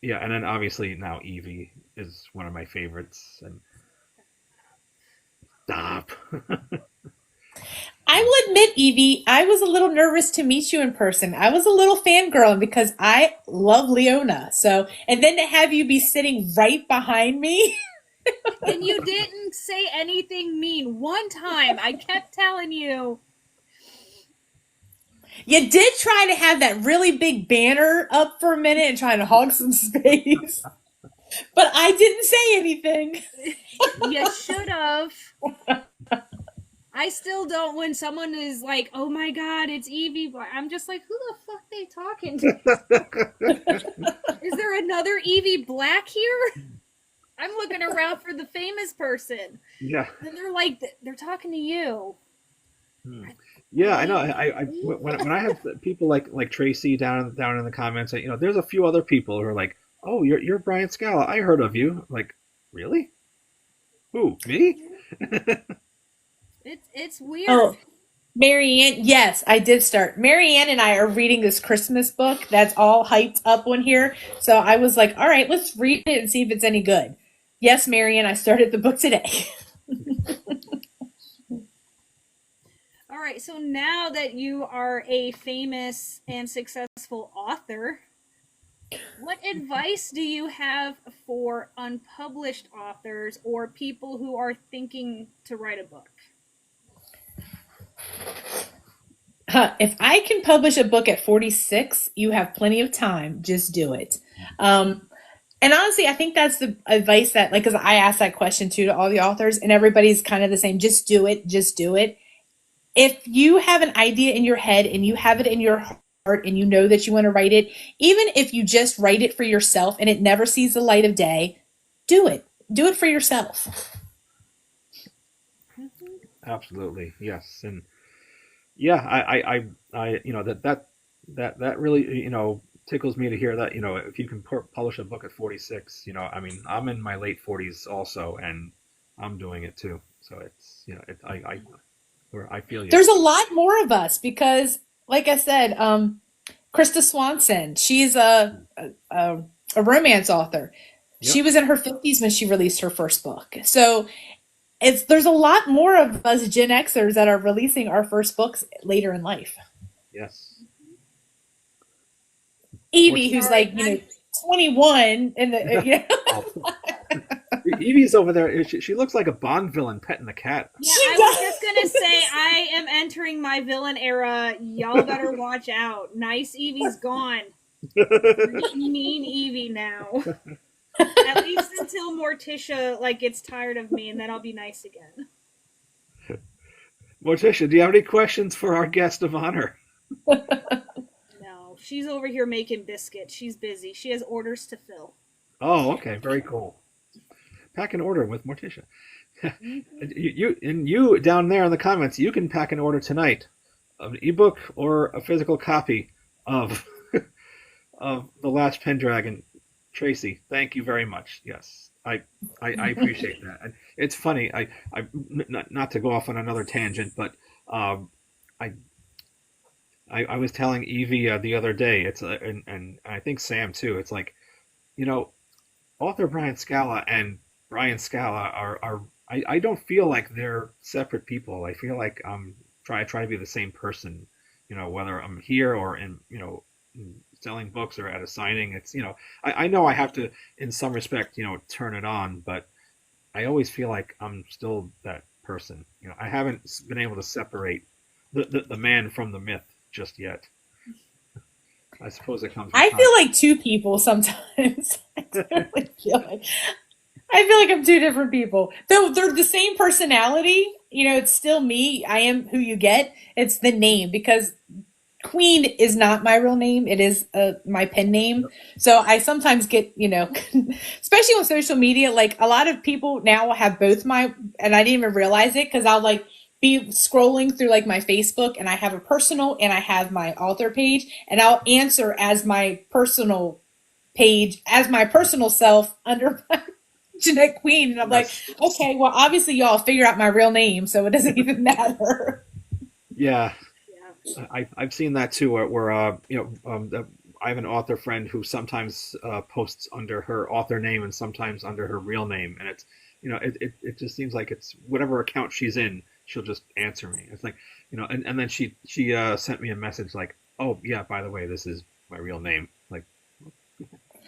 Yeah, and then obviously now Evie is one of my favorites. And stop. I will admit, Evie, I was a little nervous to meet you in person. I was a little fangirl because I love Leona. So, and then to have you be sitting right behind me. And you didn't say anything mean one time. I kept telling you. You did try to have that really big banner up for a minute and trying to hog some space. But I didn't say anything. You should have. I still don't, when someone is like, oh my god, it's Evie Black, I'm just like, who the fuck they talking to? Is there another Evie Black here? I'm looking around for the famous person. Yeah. And they're like, they're talking to you. Yeah, I know. When I have people like Tracy down in the comments, there's a few other people who are like, "Oh, you're Brian Scala. I heard of you." Like, really? Who? Me? It's weird. Oh, Marianne, yes, I did start. Marianne and I are reading this Christmas book that's all hyped up on here. So I was like, all right, let's read it and see if it's any good. Yes, Marianne, I started the book today. All right, so now that you are a famous and successful author, what advice do you have for unpublished authors or people who are thinking to write a book? If I can publish a book at 46, you have plenty of time. Just do it. And honestly, I think that's the advice that, like, because I asked that question too to all the authors, and everybody's kind of the same. Just do it. Just do it. If you have an idea in your head and you have it in your heart and you know that you want to write it, even if you just write it for yourself and it never sees the light of day, do it. Do it for yourself. Absolutely, yes, and yeah, I that really tickles me to hear that if you can publish a book at 46, I mean, I'm in my late 40s also, and I'm doing it too. So it's I feel you. There's a lot more of us because, like I said, Krista Swanson, she's a romance author. Yep. She was in her 50s when she released her first book. So there's a lot more of us Gen Xers that are releasing our first books later in life. Yes. Evie, who's like 21, and Evie's over there. She looks like a Bond villain petting the cat. Yeah, I was just gonna say I am entering my villain era. Y'all better watch out. Nice Evie's gone. Mean Evie now. At least until Morticia gets tired of me, and then I'll be nice again. Morticia, do you have any questions for our guest of honor? No, she's over here making biscuits. She's busy. She has orders to fill. Oh, okay, very cool. Pack an order with Morticia. You down there in the comments, you can pack an order tonight of an ebook or a physical copy of of The Last Pendragon. Tracy, thank you very much. Yes, I appreciate that. And it's funny. I not to go off on another tangent, but I was telling Evie the other day. It's and I think Sam too. It's like, author Brian Scala and Brian Scala are I don't feel like they're separate people. I feel like I try to be the same person. Whether I'm here or in selling books or at a signing. It's I know I have to in some respect turn it on, but I always feel like I'm still that person. I haven't been able to separate the man from the myth just yet. I suppose it comes. I feel like two people sometimes. I feel like I'm two different people. Though they're the same personality. It's still me. I am who you get. It's the name, because Queen is not my real name. It is my pen name. So I sometimes get, especially on social media, like a lot of people now have both my, and I didn't even realize it because I'll like be scrolling through like my Facebook and I have a personal and I have my author page and I'll answer as my personal page, as my personal self under my Jeanette Queen. And I'm like, Yes. okay, well, obviously y'all figure out my real name, so it doesn't even matter. Yeah. Yeah. I've seen that too, where I have an author friend who sometimes posts under her author name and sometimes under her real name, and it's it just seems like it's whatever account she's in, she'll just answer me. It's like and then she sent me a message like, oh yeah, by the way, this is my real name. Like,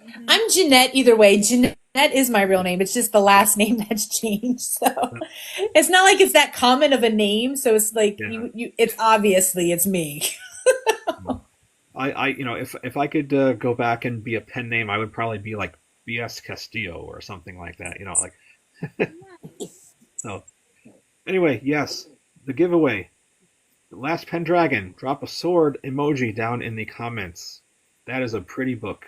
Mhm. I'm Jeanette either way. Jeanette is my real name. It's just the yeah, last name that's changed. So it's not like it's that common of a name. So it's like yeah. it's obviously it's me. If I could go back and be a pen name, I would probably be like B.S. Castillo or something like that. Like Nice. so. Anyway, yes, the giveaway. The Last Pendragon. Drop a sword emoji down in the comments. That is a pretty book,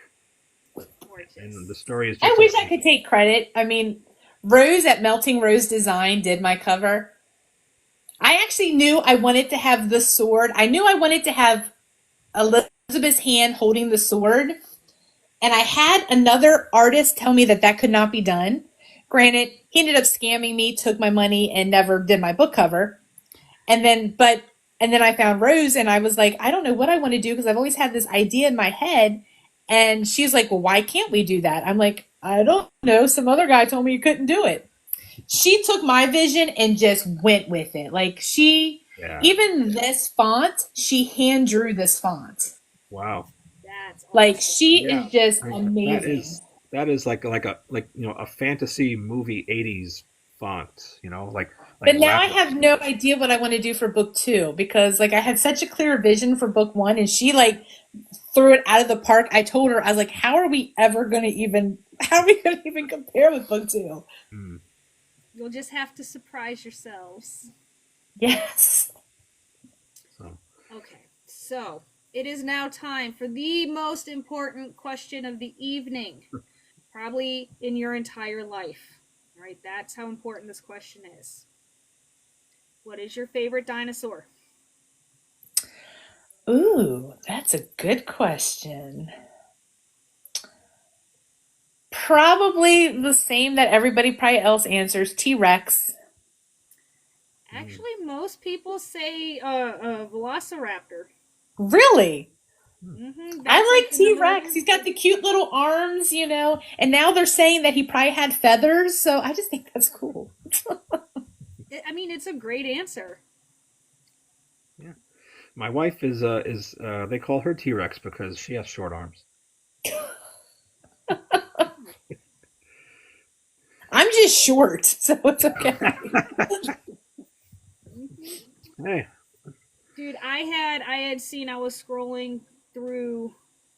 and the Gorgeous. story is I just wish I amazing. could take credit. I mean, Rose at Melting Rose Design did my cover. I actually knew I wanted to have the sword. I knew I wanted to have Elizabeth's hand holding the sword. And I had another artist tell me that that could not be done. Granted, he ended up scamming me, took my money, and never did my book cover. And then I found Rose, and I was like, I don't know what I want to do because I've always had this idea in my head. And she's like, well, why can't we do that? I'm like, I don't know. Some other guy told me you couldn't do it. She took my vision and just went with it. Like Yeah. even this font, she hand drew this font. Wow. That's Like awesome. she Yeah. is just I mean, amazing. that is like a fantasy movie '80s font. Like But now I rapid. have no idea what I want to do for book two because like I had such a clear vision for book one and she like threw it out of the park. I told her, I was like, how are we gonna even compare with book two? Hmm. You'll just have to surprise yourselves. Yes. So Okay, so it is now time for the most important question of the evening, probably in your entire life. All right, that's how important this question is. What is your favorite dinosaur? Ooh, that's a good question. Probably the same that everybody probably else answers, T-Rex. hmm. Actually, most people say Velociraptor. Really? That's I like like the T number Rex. one. He's got the cute little arms. And now they're saying that he probably had feathers. So I just think that's cool. I mean, it's a great answer. Yeah. My wife is they call her T-Rex because she has short arms. I'm just short, so it's okay. Hmm. Hey. Dude, I was scrolling through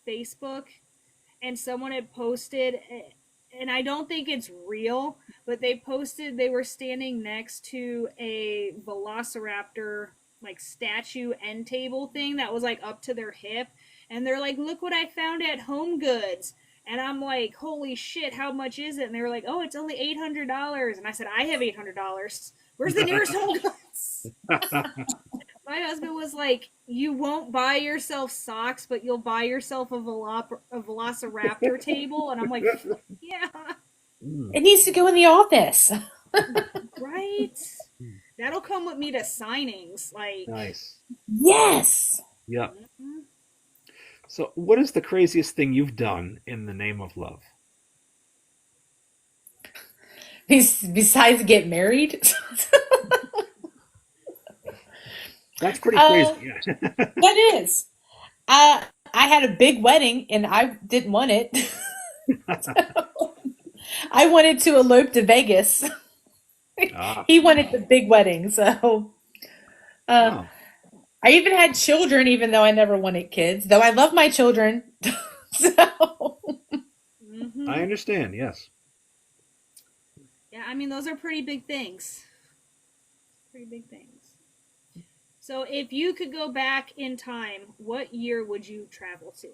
Facebook and someone had posted, and I don't think it's real, but they posted they were standing next to a velociraptor like statue end table thing that was like up to their hip, and they're like, look what I found at Home Goods. And I'm like, holy shit, how much is it? And they were like, oh, it's only $800. And I said, I have $800. Where's the nearest Home Goods? My husband was like, "You won't buy yourself socks, but you'll buy yourself a Velociraptor table." And I'm like, "Yeah, Mm, It needs to go in the office. right. That'll come with me to signings." Like, nice. Yes. Yeah. mhm. So, what is the craziest thing you've done in the name of love? Besides get married. That's pretty uh, crazy. Yeah. that is. Uh, I had a big wedding and I didn't want it. I wanted to elope to Vegas. Ah. He wanted the big wedding, so uh, Oh. I even had children, even though I never wanted kids. Though I love my children, so I Mhm. understand. Yes. Yeah, I mean those are pretty big things. Pretty big things. So if you could go back in time, what year would you travel to?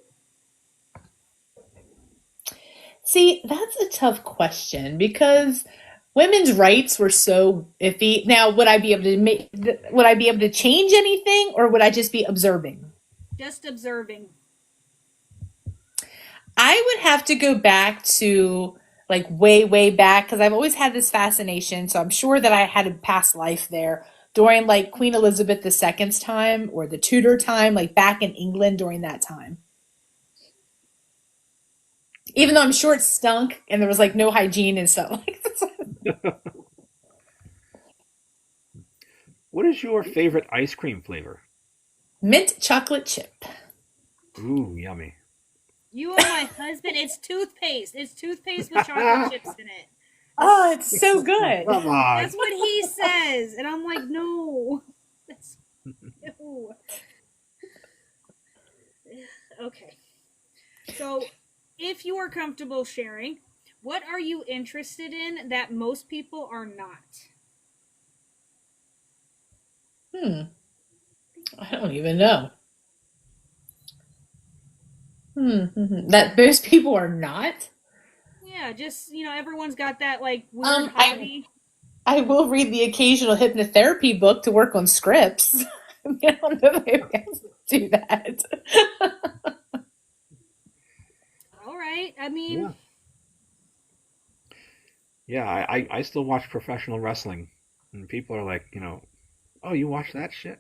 See, that's a tough question because women's rights were so iffy. Now, would I be able to change anything or would I just be observing? Just observing. I would have to go back to like way, way back because I've always had this fascination. So I'm sure that I had a past life there during like Queen Elizabeth II's time or the Tudor time, like back in England during that time. Even though I'm sure it stunk and there was like no hygiene and stuff like that. What is your favorite ice cream flavor? Mint chocolate chip. Ooh, yummy. You and my husband, it's toothpaste. It's toothpaste with chocolate chips in it. Oh, it's so good. Come on. That's what he says. And I'm like, no. That's ew. Okay. So, if you are comfortable sharing, what are you interested in that most people are not? Hmm. I don't even know. That most people are not. Yeah, just, everyone's got that, like, weird Um, I hobby. I will read the occasional hypnotherapy book to work on scripts. I don't know if I can do that. All right. I mean, Yeah. Yeah, I still watch professional wrestling. And people are like, oh, you watch that shit?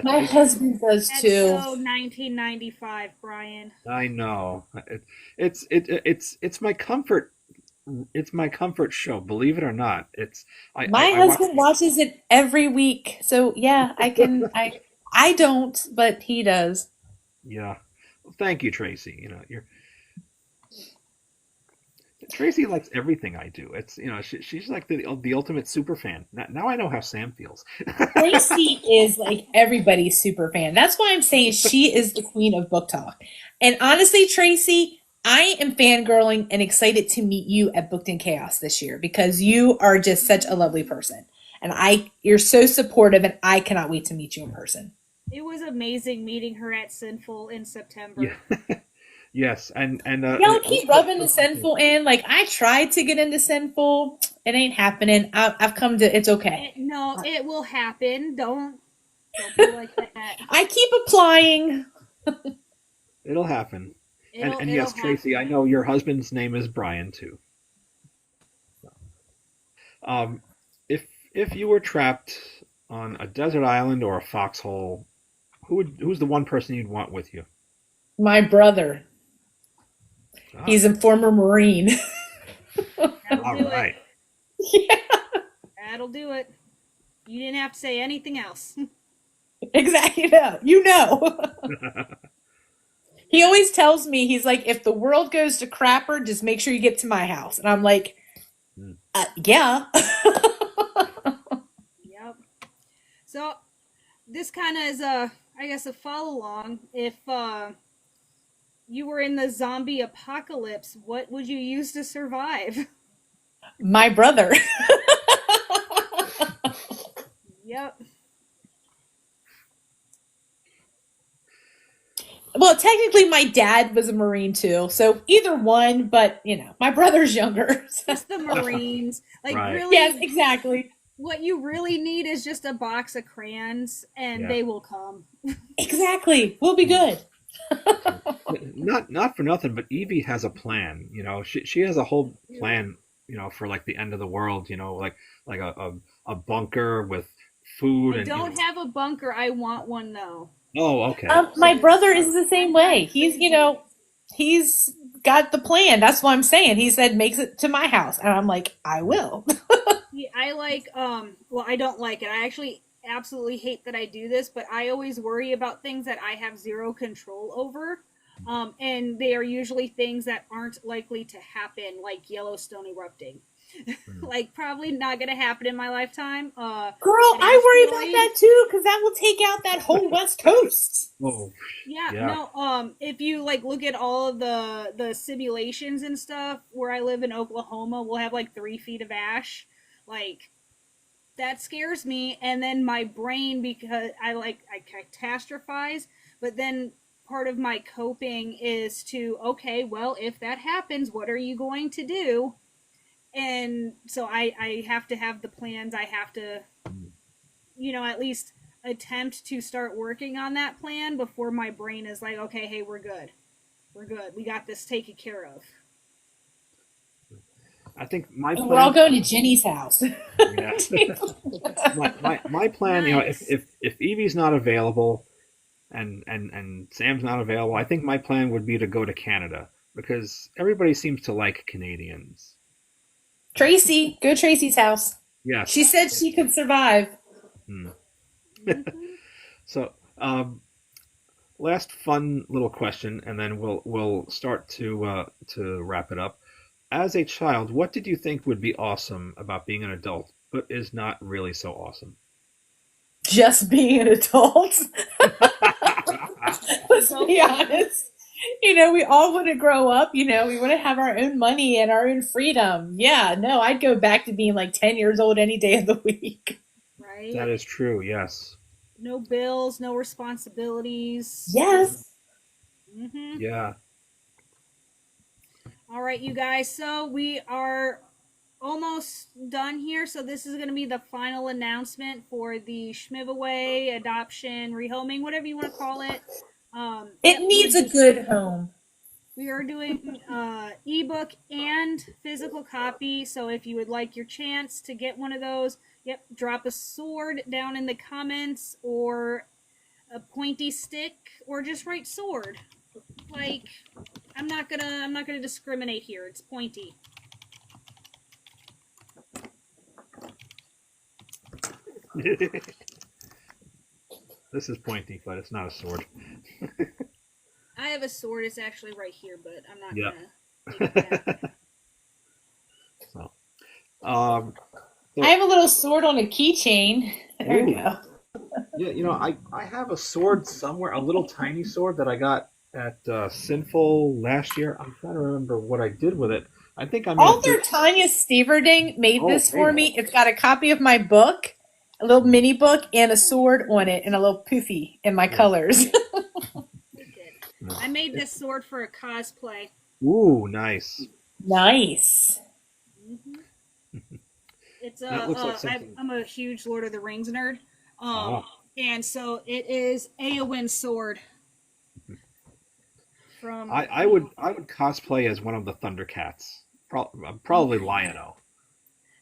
My husband does that's too. so 1995, Brian. I know. It's my comfort. It's my comfort show. Believe it or not, My I watch. husband watches it every week. So yeah, I don't, but he does. Yeah. Well, thank you, Tracy. You're Tracy likes everything I do. She's like the ultimate super fan. Now I know how Sam feels. Tracy is like everybody's super fan. That's why I'm saying she is the queen of book talk. And honestly, Tracy, I am fangirling and excited to meet you at Booked in Chaos this year because you are just such a lovely person. And you're so supportive and I cannot wait to meet you in person. It was amazing meeting her at Sinful in Yeah. September. Yes, and Y'all keep rubbing the Sinful in. Like I tried to get into Sinful. It ain't happening. I've come to, it's okay. No, it will happen. Don't be like that. I keep applying. it'll happen. And It'll yes, Tracy, I happen. know your husband's name is Brian too. Um, if you were trapped on a desert island or a foxhole, who's the one person you'd want with you? My brother, Ah, he's a former Marine. That'll all do it. right. Yeah, That'll do it. You didn't have to say anything else. exactly. You know. He always tells me, he's like, if the world goes to crapper, just make sure you get to my house. And I'm like, Hmm. yeah. Yep. So this kind of is I guess, a follow along. If you were in the zombie apocalypse, what would you use to survive? My brother. Yep. Well, technically, my dad was a Marine too. So either one, but my brother's younger. So. Just the Marines. Like, Right. Yes, really, exactly. what you really need is just a box of crayons, and Yeah. they will come. Exactly. We'll be good. Not for nothing, but Evie has a plan. She has a whole plan. For like the end of the world. Like a bunker with food I and. don't have a bunker. I want one, though. Oh, okay. My Because brother is the same I'm way. not He's, crazy. he's got the plan. That's what I'm saying. He said, makes it to my house. And I'm like, I will. Yeah, I like, well, I don't like it. I actually absolutely hate that I do this, but I always worry about things that I have zero control over. And they are usually things that aren't likely to happen, like Yellowstone erupting. Mm. Like, probably not going to happen in my lifetime. Girl, An I worry about asteroid. that too, because that will take out that whole West Coast. Oh, Yeah, yeah. no, if you like look at all of the simulations and stuff, where I live in Oklahoma, we'll have like 3 feet of ash. Like, that scares me. And then my brain, because I catastrophize, but then part of my coping is to, okay, well, if that happens, what are you going to do? And so I have to have the plans. I have to, at least attempt to start working on that plan before my brain is like, okay, hey, we're good. We're good. We got this taken care of. I think my We're all plan. going to Jenny's house. Yeah. My plan. Nice. If Evie's not available, and Sam's not available, I think my plan would be to go to Canada because everybody seems to like Canadians. Tracy, go Tracy's house. Yes. She said she could survive. Hmm. Mhm. So, last fun little question, and then we'll start to wrap it up. As a child, what did you think would be awesome about being an adult, but is not really so awesome? Just being an adult. Let's So be fun. honest. We all want to grow up. We want to have our own money and our own freedom. Yeah, no, I'd go back to being like 10 years old any day of the week. That Right? is true. Yes. No bills, no responsibilities. Yes. Hmm. Yeah. All right, you guys. So we are almost done here. So this is going to be the final announcement for the Schmiveaway, adoption, rehoming, whatever you want to call it. It Yep, needs a good home. we are doing ebook and physical copy. So if you would like your chance to get one of those, yep, drop a sword down in the comments or a pointy stick or just write sword. Like I'm not gonna discriminate here. It's pointy. This is pointy, but it's not a sword. I have a sword. It's actually right here, but I'm not Yeah. gonna make it that. So, um, I so have a little sword on a keychain. There we ooh, go. yeah, I have a sword somewhere, a little tiny sword that I got at Sinful last year. I'm trying to remember what I did with it. I think I may have Author given. Tanya Steverding made Oh, this for maybe. me. It's got a copy of my book, a little mini book, and a sword on it, and a little poofy in my Yeah. colors. Wicked. No. I made this sword for a cosplay. Ooh, nice. Nice. Hmm. It's That looks like something. I'm a huge Lord of the Rings nerd. Um, Ah, and so it is Eowyn's sword from. I would cosplay as one of the Thundercats. Probably Lion-O.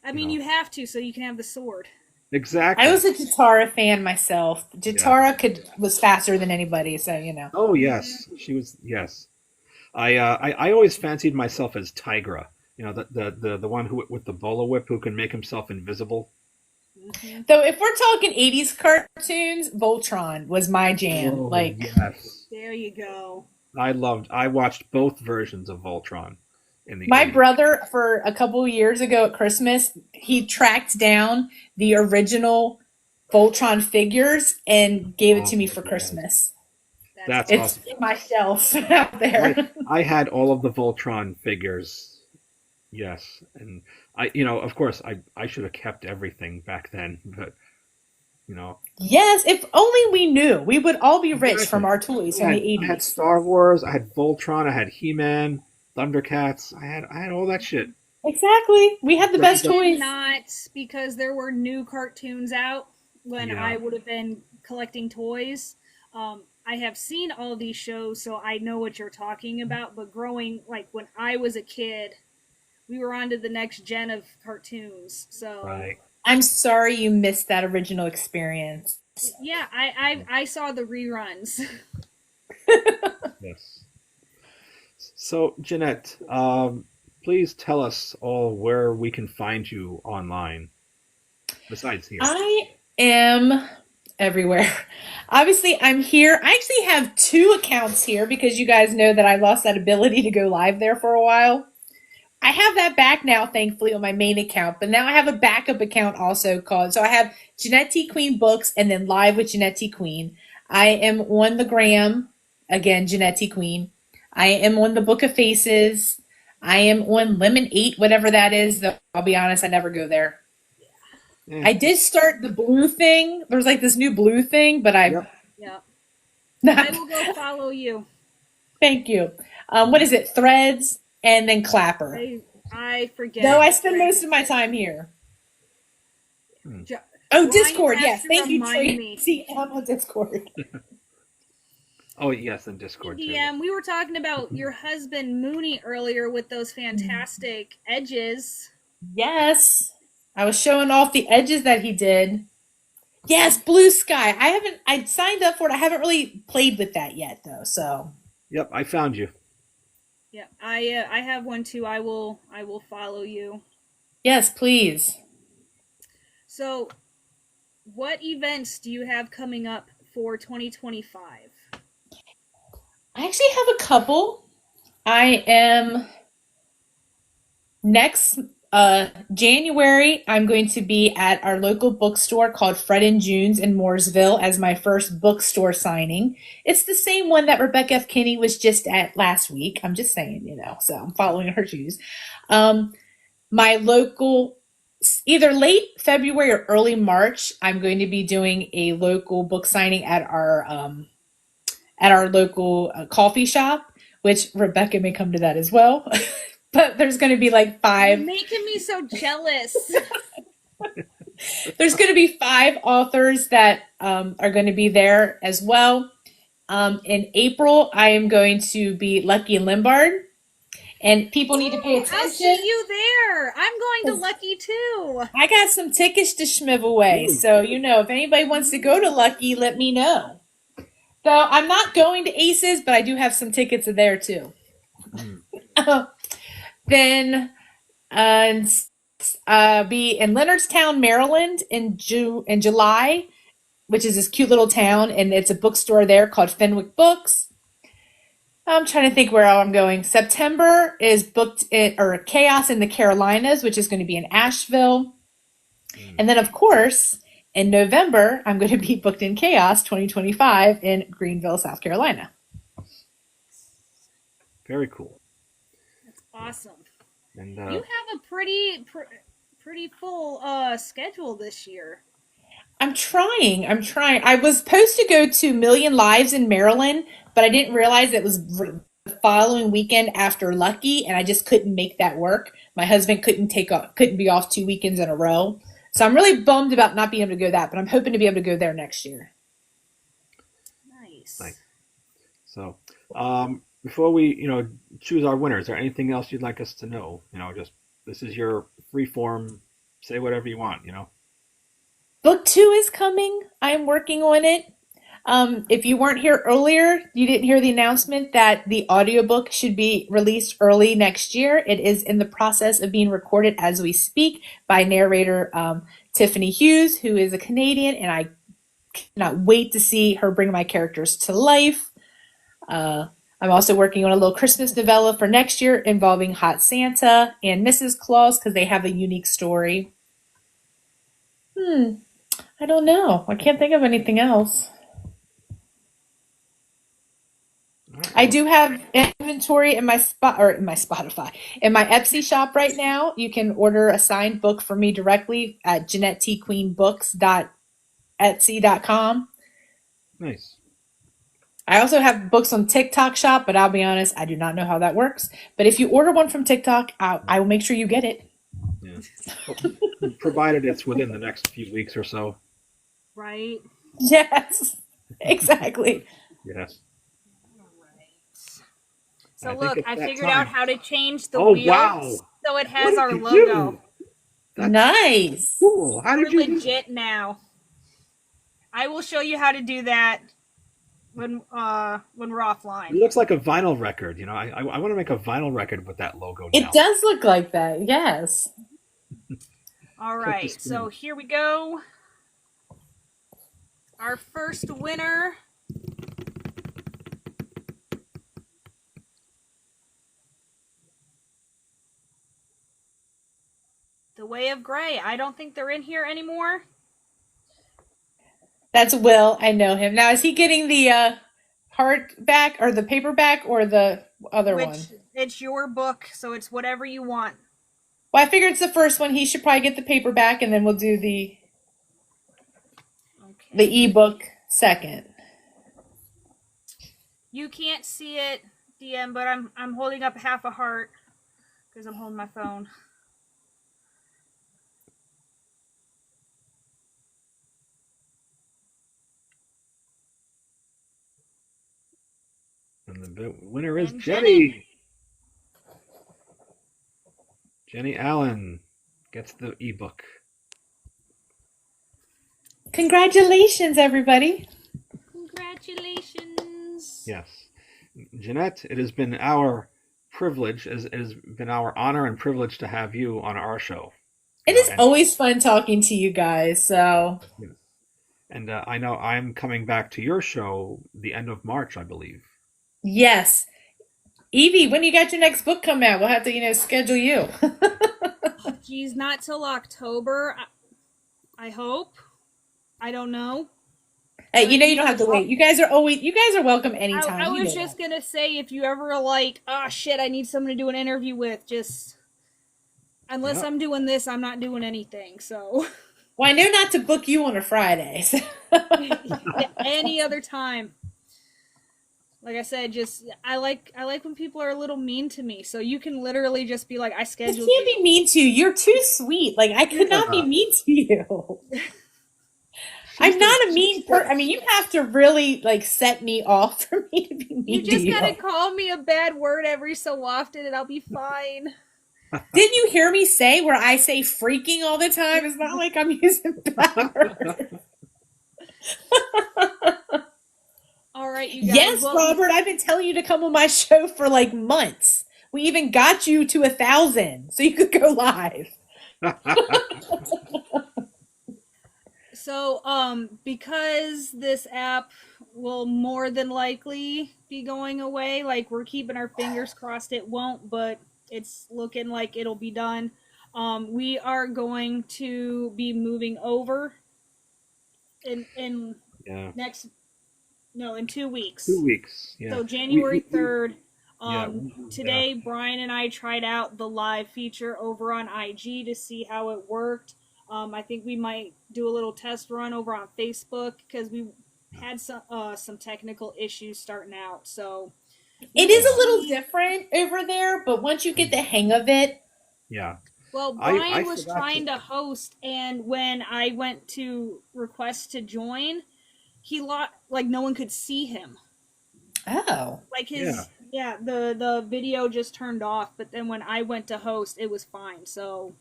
I You mean, know you have to, so you can have the sword. I exactly. was a Jatara fan myself. Yeah. Jatara was faster than anybody, so Oh Hmm. yes, she was. Yes, I always fancied myself as Tigra. The one who with the bolo whip who can make himself invisible. Hmm. Though if we're talking 80s cartoons, Voltron was my jam. Oh Like yes, There you go. I watched both versions of Voltron in the my 80s. brother for a couple years ago at Christmas, he tracked down the original Voltron figures and gave it Oh to me for yes, Christmas. That's that's It's awesome. awesome. in my shelf out I there. I had all of the Voltron figures. Yes, and of course, I should have kept everything back then, but you know, Yes, if only we knew. We would all be rich from exactly. our toys I from the had I had 80s. Star Wars, I had Voltron, I had He-Man, Thundercats, I had all that shit. Exactly. We had the I best Dressed up. did toys. not because there were new cartoons out when Yeah, I would have been collecting toys. I have seen all these shows, so I know what you're talking about. But growing, like when I was a kid, we were on to the next gen of cartoons. So right. I'm sorry you missed that original experience. yeah, I saw the reruns. Yes. So, Jeanette, please tell us all where we can find you online, besides here. I am everywhere. Obviously, I'm here. I actually have two accounts here because you guys know that I lost that ability to go live there for a while. I have that back now, thankfully, on my main account, but now I have a backup account also called. So I have Jeanette T Queen Books and then Live with Jeanette T Queen. I am on the gram, again, Jeanette T Queen. I am on the Book of Faces. I am on Lemon 8, whatever that is, though I'll be honest, I never go there. Eh, I did start the blue thing. There's like this new blue thing, but I'm yep. Yeah. I not. will go follow you. Thank you. What is it? Threads and then Clapper. I Though forget. I spend most of my time here. Hmm. Oh, Brian Discord. has Yes. to Thank you, remind me. Tracy. I'm on Discord. Oh yes, and Discord too. DM, we were talking about your husband Mooney earlier with those fantastic edges. Yes. I was showing off the edges that he did. Yes, Blue Sky. I signed up for it. I haven't really played with that yet though. So, Yep, I found you. Yeah, I have one too. I will follow you. yes, please. So, what events do you have coming up for 2025? I actually have a couple. I am next January, I'm going to be at our local bookstore called Fred and June's in Mooresville as my first bookstore signing. It's the same one that Rebecca F. Kinney was just at last week. I'm just saying, so I'm following her shoes. My local, either late February or early March, I'm going to be doing a local book signing at our local coffee shop, which Rebecca may come to that as well. But there's going to be like You're five. making me so jealous. There's going to be five authors that are going to be there as well. In April, I am going to be Lucky and Lombard, and people need to pay I'll attention. see you there. I'm going to Lucky too. I got some tickets to schmiv away, so if anybody wants to go to Lucky, let me know. So I'm not going to Aces, but I do have some tickets there too. Then be in Leonardstown, Maryland in July, which is this cute little town, and it's a bookstore there called Fenwick Books. I'm trying to think where I'm going. September is booked or Chaos in the Carolinas, which is going to be in Asheville. And then, of course, in November, I'm going to be booked in Chaos 2025 in Greenville, South Carolina. Very cool. That's awesome. And You have a pretty full schedule this year. I'm trying. I was supposed to go to Million Lives in Maryland, but I didn't realize it was the following weekend after Lucky, and I just couldn't make that work. My husband couldn't be off 2 weekends in a row. So I'm really bummed about not being able to go that, but I'm hoping to be able to go there next year. Nice. So, before we, choose our winner, is there anything else you'd like us to know? Just this is your free form. Say whatever you want. Book 2 is coming. I'm working on it. If you weren't here earlier, you didn't hear the announcement that the audiobook should be released early next year. It is in the process of being recorded as we speak by narrator Tiffany Hughes, who is a Canadian, and I cannot wait to see her bring my characters to life. I'm also working on a little Christmas novella for next year involving Hot Santa and Mrs. Claus because they have a unique story. I don't know. I can't think of anything else. I do have inventory in my Spotify, in my Etsy shop right now. You can order a signed book from me directly at JeanetteTQueenBooks.etsy.com. Nice. I also have books on TikTok shop, but I'll be honest, I do not know how that works. But if you order one from TikTok, I will make sure you get it. Yeah. Provided it's within the next few weeks or so. Right. Yes, exactly. Yes. So I think look, it's I that figured time. out how to change the Oh, wheels wow. so it has What our did you logo. do? That's Nice. cool. How We're did you do legit now. I will show you how to do that when we're It offline. looks like a vinyl record. I want to make a vinyl record with that logo now. It does look like that, yes. All Click the right, screen. so here we go. Our first winner. The Way of Gray. I don't think they're in here anymore. That's Will. I know him. Now, is he getting the hardback or the paperback or the other one? It's your book, so it's whatever you want. Well, I figured it's the first one. He should probably get the paperback, and then we'll do the The ebook second. You can't see it, DM, but I'm holding up half a heart because I'm holding my phone. And the winner is And Jenny. Jenny Allen gets the ebook. Congratulations, everybody. Congratulations. Yes. Jeanette, it has been our privilege, it has been our honor and privilege to have you on our show. It is always fun talking to you guys, so. Yes. And I know I'm coming back to your show the end of March, I believe. Yes. Evie, when you got your next book come out, we'll have to, schedule you. Geez, not till October. I hope. I don't know. Hey, you don't have to wait. You guys are welcome anytime. I was just gonna say, if you ever like, oh shit, I need someone to do an interview with, just unless I'm doing this, I'm not doing anything. So. Well, I know not to book you on a Friday. So. Any other time. Like I said, just I like when people are a little mean to me. So you can literally just be like, I scheduled. You can't be mean to you. You're too sweet. Like I could not be mean to you. I'm not a mean person. I mean, you have to really set me off for me to be mean to you. You just gotta call me a bad word every so often, and I'll be fine. Didn't you hear me say where I say freaking all the time? It's not like I'm using bad words. All right, you guys. Yes, Robert, I've been telling you to come on my show for months. We even got you to 1,000 so you could go live. So, because this app will more than likely be going away, we're keeping our fingers crossed it won't, but it's looking like it'll be done. We are going to be moving over in in 2 weeks. 2 weeks. Yeah. So January 3rd. Today, Brian and I tried out the live feature over on IG to see how it worked. I think we might do a little test run over on Facebook because we had some technical issues starting out. So it is a little different over there, but once you get the hang of it. Yeah. Well, Brian was trying to host, and when I went to request to join, he no one could see him. Oh. The video just turned off, but then when I went to host, it was fine. So.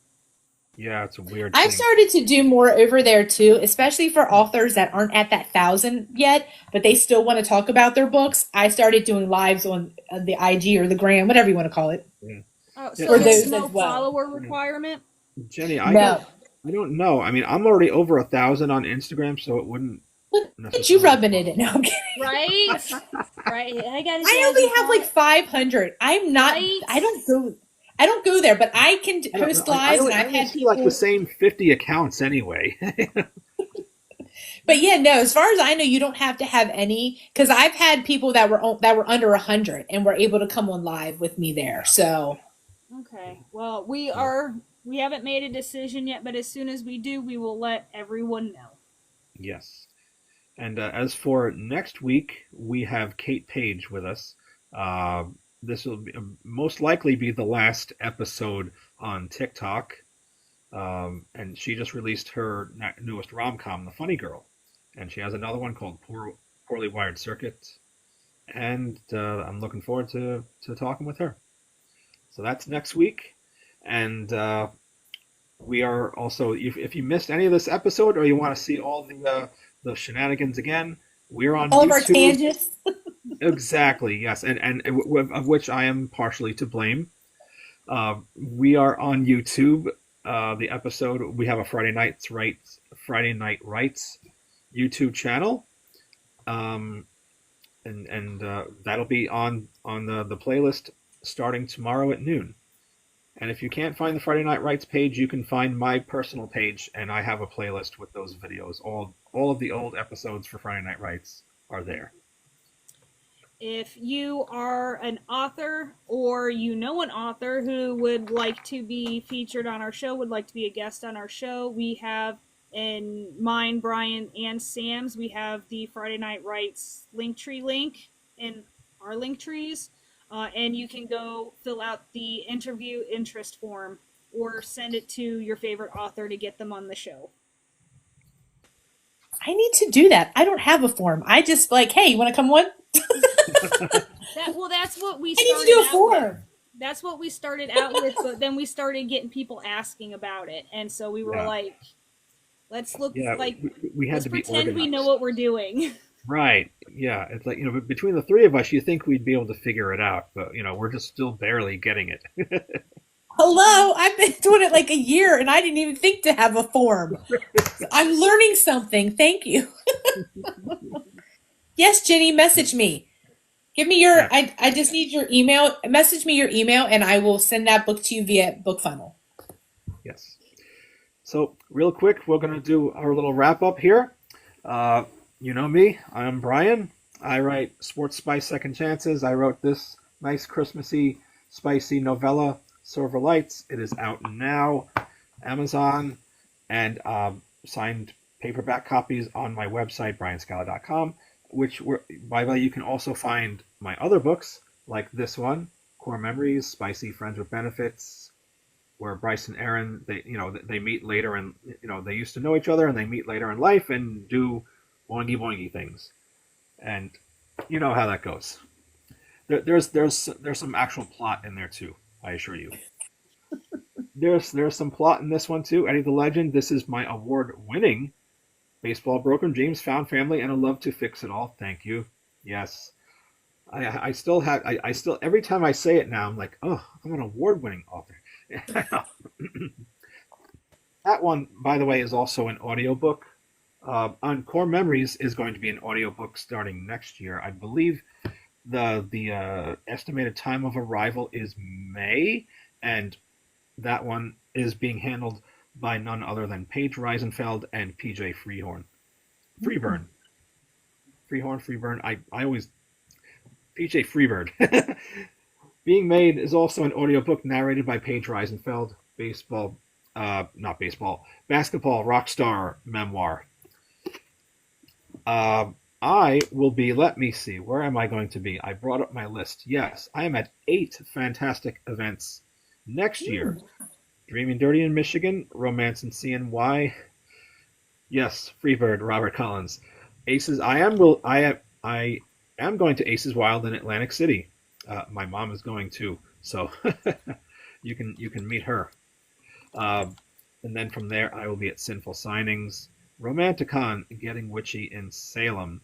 Yeah, it's a weird I've thing. started to do more over there too, especially for authors that aren't at that 1,000 yet, but they still want to talk about their books. I started doing lives on the IG or the gram, whatever you want to call it. Yeah. Oh, so there's no follower requirement? Jenny, I don't know. I mean, I'm already over 1,000 on Instagram, so it wouldn't. Look at you rubbing it in. No, I'm kidding. Right? Right. I only have 500. I'm not. Right? I don't go there, but I can host lives. I've had people the same 50 accounts anyway. But yeah, no. As far as I know, you don't have to have any, because I've had people that were under 100 and were able to come on live with me there. So. Okay. Well, we haven't made a decision yet, but as soon as we do, we will let everyone know. Yes. And as for next week, we have Kate Page with us. This will most likely be the last episode on TikTok. And she just released her newest rom-com, The Funny Girl. And she has another one called Poorly Wired Circuit. And I'm looking forward to talking with her. So that's next week. And we are also, if you missed any of this episode or you want to see all the shenanigans again, we're on all YouTube. Of our tangents. Exactly, yes, and of which I am partially to blame. We are on YouTube. The episode, we have a Friday Night Rights YouTube channel, and that'll be on the playlist starting tomorrow at noon. And if you can't find the Friday Night Rights page, you can find my personal page, and I have a playlist with those videos. All of the old episodes for Friday Night Rights are there. If you are an author or you know an author who would like to be featured on our show, would like to be a guest on our show, we have In mine, Brian, and Sam's, we have the Friday Night Writes Linktree link in our link trees, and you can go fill out the interview interest form or send it to your favorite author to get them on the show. I need to do that. I don't have a form. I just like, hey, you want to come on? That's what we I need to started do a out form. with. That's what we started out with, but then we started getting people asking about it, and so we were Yeah. like, let's look Yeah, like we had let's to be pretend we organized. know what we're doing. Right. Yeah. It's like, between the three of us, you think we'd be able to figure it out, but, we're just still barely getting it. Hello, I've been doing it like a year and I didn't even think to have a form. I'm learning something. Thank you. Yes, Jenny, message me. Give me your, Yeah. I just need your email. Message me your email and I will send that book to you via book funnel. Yes. So, real quick, we're going to do our little wrap up here. You know me, I'm Brian. I write Sports Spice Second Chances. I wrote this nice Christmassy, spicy novella, Silver Lights. It is out now, Amazon, and signed paperback copies on my website, brianscala.com, by the way, you can also find my other books, like this one, Core Memories, Spicy Friends with Benefits, where Bryce and Aaron, they meet later, and they used to know each other, and they meet later in life and do boingy boingy things, and you know how that goes. There's some actual plot in there too, I assure you. There's some plot in this one too. Eddie the Legend. This is my award-winning Baseball, Broken Dreams, Found Family, and a Love to Fix It All. Thank you. Yes. I still have, I still, every time I say it now, I'm like, oh, I'm an award-winning author. That one, by the way, is also an audiobook. On Core Memories is going to be an audiobook starting next year. I believe the estimated time of arrival is May, and that one is being handled by none other than Paige Reisenfeld and PJ Freeburn. Freeburn. I always PJ Freebird. Being Made is also an audiobook narrated by Paige Reisenfeld, basketball rock star memoir. I will be, let me see, where am I going to be? I brought up my list. Yes, I am at 8 fantastic events next year. Dreaming Dirty in Michigan, Romance in CNY. Yes, Freebird, Robert Collins. Aces. I am going to Aces Wild in Atlantic City. My mom is going too, so you can meet her. And then from there, I will be at Sinful Signings, Romanticon, Getting Witchy in Salem,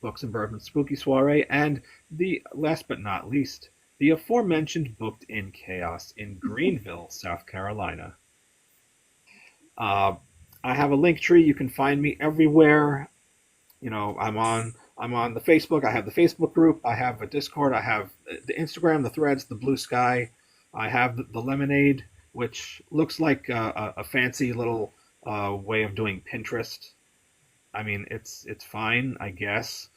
Books and Bourbon Spooky Soiree, and the last but not least, the aforementioned Booked in Chaos in Greenville, South Carolina. I have a link tree. You can find me everywhere. I'm on the Facebook. I have the Facebook group. I have a Discord. I have the Instagram, the Threads, the Blue Sky. I have the Lemonade, which looks like a fancy little way of doing Pinterest. I mean, it's fine, I guess.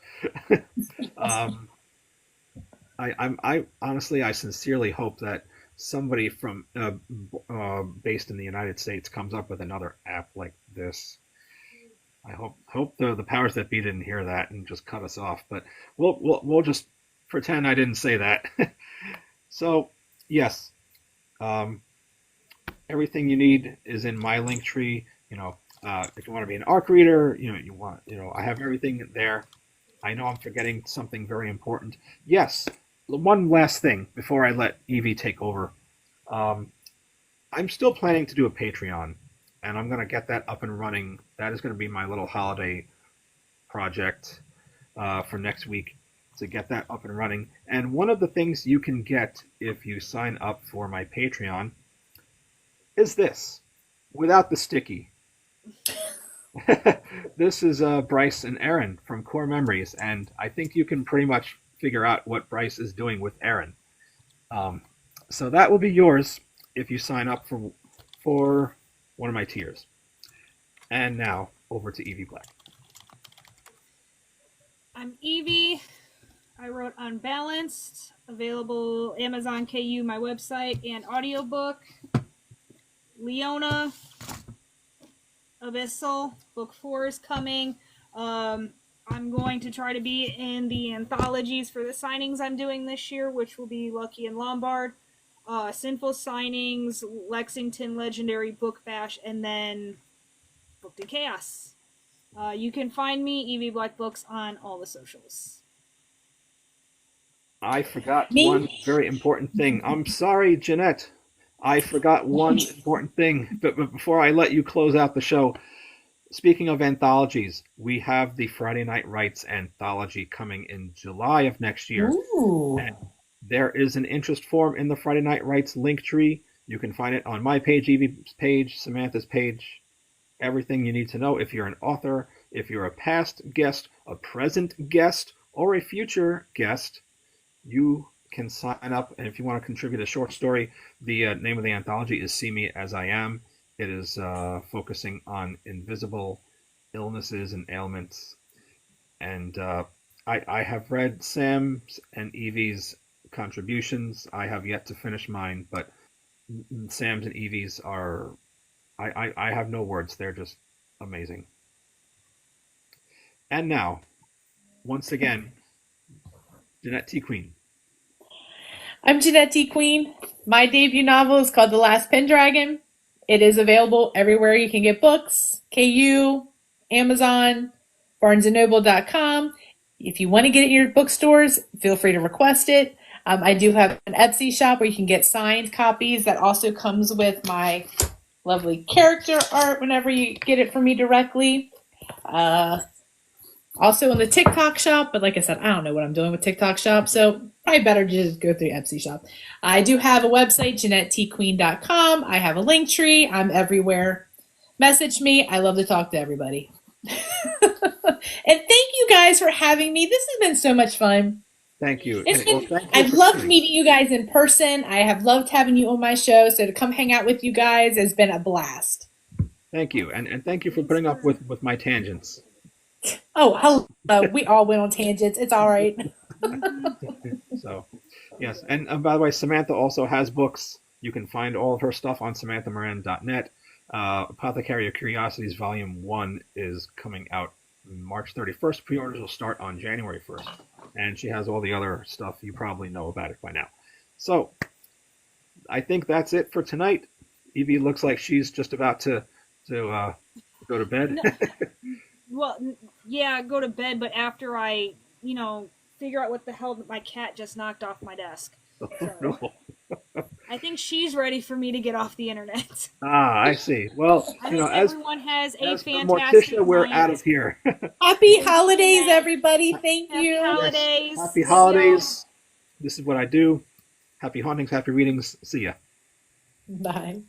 I honestly, I sincerely hope that somebody from based in the United States comes up with another app like this. I hope the powers that be didn't hear that and just cut us off. But we'll just pretend I didn't say that. So yes, everything you need is in my link tree. If you want to be an ARC reader, I have everything there. I know I'm forgetting something very important. Yes, one last thing before I let Evie take over. I'm still planning to do a Patreon, and I'm going to get that up and running. That is going to be my little holiday project for next week, to get that up and running. And one of the things you can get if you sign up for my Patreon is this, without the sticky. This is Bryce and Aaron from Core Memories, and I think you can pretty much figure out what Bryce is doing with Aaron. So that will be yours if you sign up for one of my tiers. And now over to Evie Black. I'm Evie. I wrote Unbalanced, available Amazon KU, my website, and audiobook. Leona, Abyssal. Book 4 is coming. I'm going to try to be in the anthologies for the signings I'm doing this year, which will be Lucky and Lombard, Sinful Signings, Lexington Legendary Book Bash, and then Booked in Chaos. You can find me, Evie Black Books, on all the socials. I forgot Me? one very important thing. I'm sorry, Jeanette. I forgot one important thing. But before I let you close out the show, speaking of anthologies, we have the Friday Night Rights anthology coming in July of next year. Ooh. And there is an interest form in the Friday Night Rights link tree. You can find it on my page, Evie's page, Samantha's page. Everything you need to know if you're an author, if you're a past guest, a present guest, or a future guest. You can sign up, and if you want to contribute a short story, the name of the anthology is See Me As I Am. It is focusing on invisible illnesses and ailments. And I have read Sam's and Evie's contributions. I have yet to finish mine, but Sam's and Evie's are, I have no words. They're just amazing. And now, once again, Jeanette T. Queen. I'm Jeanette T. Queen. My debut novel is called The Last Pendragon. It is available everywhere you can get books, KU, Amazon, BarnesandNoble.com. If you want to get it in your bookstores, feel free to request it. I do have an Etsy shop where you can get signed copies that also comes with my lovely character art whenever you get it from me directly. Also in the TikTok shop, but like I said, I don't know what I'm doing with TikTok shop, so probably better just go through Etsy shop. I do have a website, JeanetteTQueen.com. I have a link tree. I'm everywhere. Message me. I love to talk to everybody. And thank you guys for having me. This has been so much fun. Thank you. I've loved meeting you guys in person. I have loved having you on my show, so to come hang out with you guys has been a blast. Thank you. And thank you for putting up with my tangents. Oh, hello. We all went on tangents. It's all right. So, yes. And by the way, Samantha also has books. You can find all of her stuff on samanthamoran.net. Apothecary of Curiosities Volume 1 is coming out March 31st. Pre-orders will start on January 1st. And she has all the other stuff. You probably know about it by now. So, I think that's it for tonight. Evie looks like she's just about to go to bed. No. Well, yeah, go to bed, but after I, figure out what the hell my cat just knocked off my desk. So, No. I think she's ready for me to get off the internet. Ah, I see. Well, I hope everyone has a fantastic Morticia, we're out of here. Happy holidays, everybody. Thank Happy you. holidays. Yes. Happy holidays. This is what I do. Happy hauntings, happy readings. See ya. Bye.